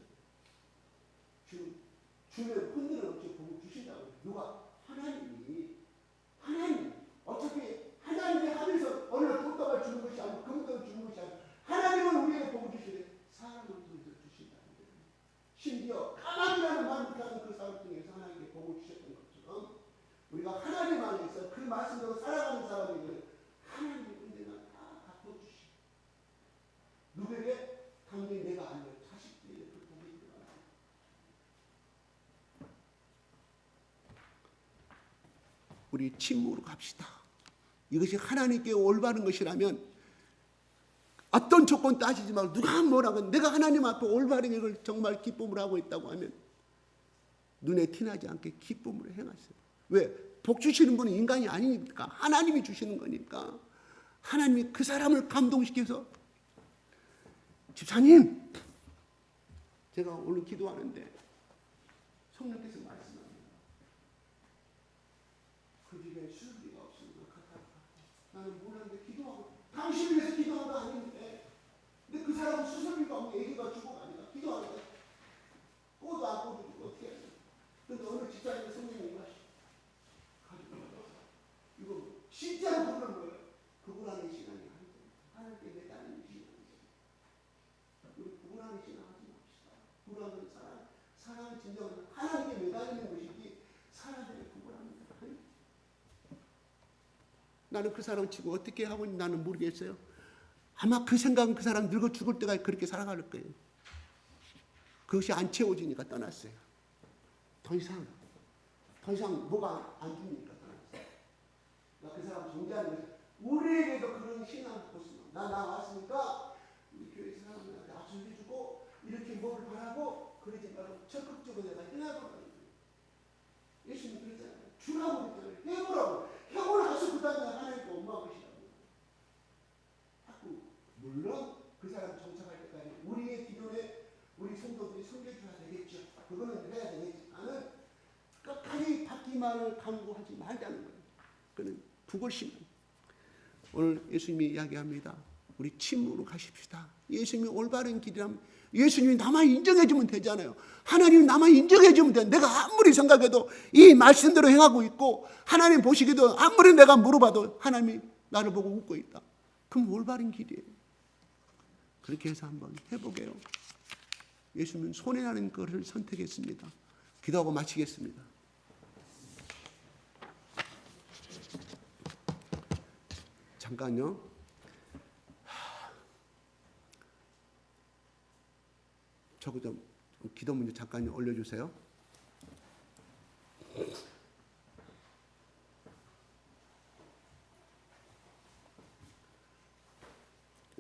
주면 흔들어 없이 보고 주신다고. 누가? 하나님. 어차피 하나님이 하늘에서 어느 날 돈값을 주는 것이 아니고 금값을 주는 것이 아니고 하나님은 우리에게 보고 주시되 사람을 통해서 주신다는 거예요. 심지어 까마귀라는 만국하는 그 사람 중에서 하나님께 복을 주셨던 것처럼 우리가 하나님 안에서 그 말씀대로 살아가는 사람에게는 하나님의 은혜가 다 갚아주시고 누구에게? 당연히 내가 아니라 자식들에게 그 복이 들어가요. 우리 침묵으로 갑시다. 이것이 하나님께 올바른 것이라면 어떤 조건 따지지 말고 누가 뭐라고 내가 하나님 앞에 올바른 일을 정말 기쁨을 하고 있다고 하면 눈에 티나지 않게 기쁨으로 행하세요. 왜? 복 주시는 분은 인간이 아니니까 하나님이 주시는 거니까 하나님이 그 사람을 감동시켜서 집사님 제가 오늘 기도하는데 성령께서 말씀합니다. 그 집에 수술비가 없으면 나는 몰랐는데 기도하고 당신을 위해서 기도한 거 아닌데 근데 그 사람은 수술비가 없고 애기가 죽어가 아니라 기도하는데 꼬도 안 꼬주고 어떻게 해야 돼? 근데 어느 집사님의 성령이 가지고 이거 진짜로 그러는 거예요. 그분하는 신앙이 아니고 하나님께 매달리는 신앙이죠. 우리 그분하는 신앙하지 맙시다. 그분하는 사랑은 진정한 하나님께 매달리는 것이지 사람들의 그분하는 사랑이 나는 그 사람 치고 어떻게 하고 있는지 나는 모르겠어요. 아마 그 생각은 그 사람 늙어 죽을 때까지 그렇게 살아갈 거예요. 그것이 안 채워지니까 떠났어요. 더 이상 뭐가 안 주니까 떠났어요. 그 사람 존재하는 것이 우리에게도 그런 신앙 보시면 나 왔으니까 우리 교회 사람들한테 압수해주고 이렇게 뭐를 바라고 그러지 말고 적극적으로 내가 해나가는 거예요. 예수님 그랬잖아요. 주라고 그랬잖아요. 해보라고. 해보고 나서 그 다음에 하나님께 원망하시라고. 자꾸 물론 그 사람 정착할 때까지 우리의 기존에 우리 성도들이 섬겨줘야 되겠죠. 그거는 해야 되겠지만은 끝까지 받기만을 강구하지 말자는 거예요. 그는 그것이면 오늘 예수님이 이야기합니다. 우리 침묵으로 가십시다. 예수님이 올바른 길이라면 예수님이 나만 인정해주면 되잖아요. 하나님이 나만 인정해주면 돼. 내가 아무리 생각해도 이 말씀대로 행하고 있고 하나님 보시기도 아무리 내가 물어봐도 하나님이 나를 보고 웃고 있다. 그럼 올바른 길이에요. 그렇게 해서 한번 해보게요. 예수님은 손해나는 것을 선택했습니다. 기도하고 마치겠습니다. 잠깐요. 저거 좀 기도 문제 잠깐 올려주세요.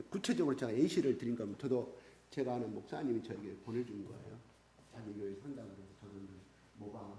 구체적으로 제가 예시를 드린 겁니다. 저도 제가 아는 목사님이 저에게 보내준 거예요. 자기 교회 산다고 해서 저도 모방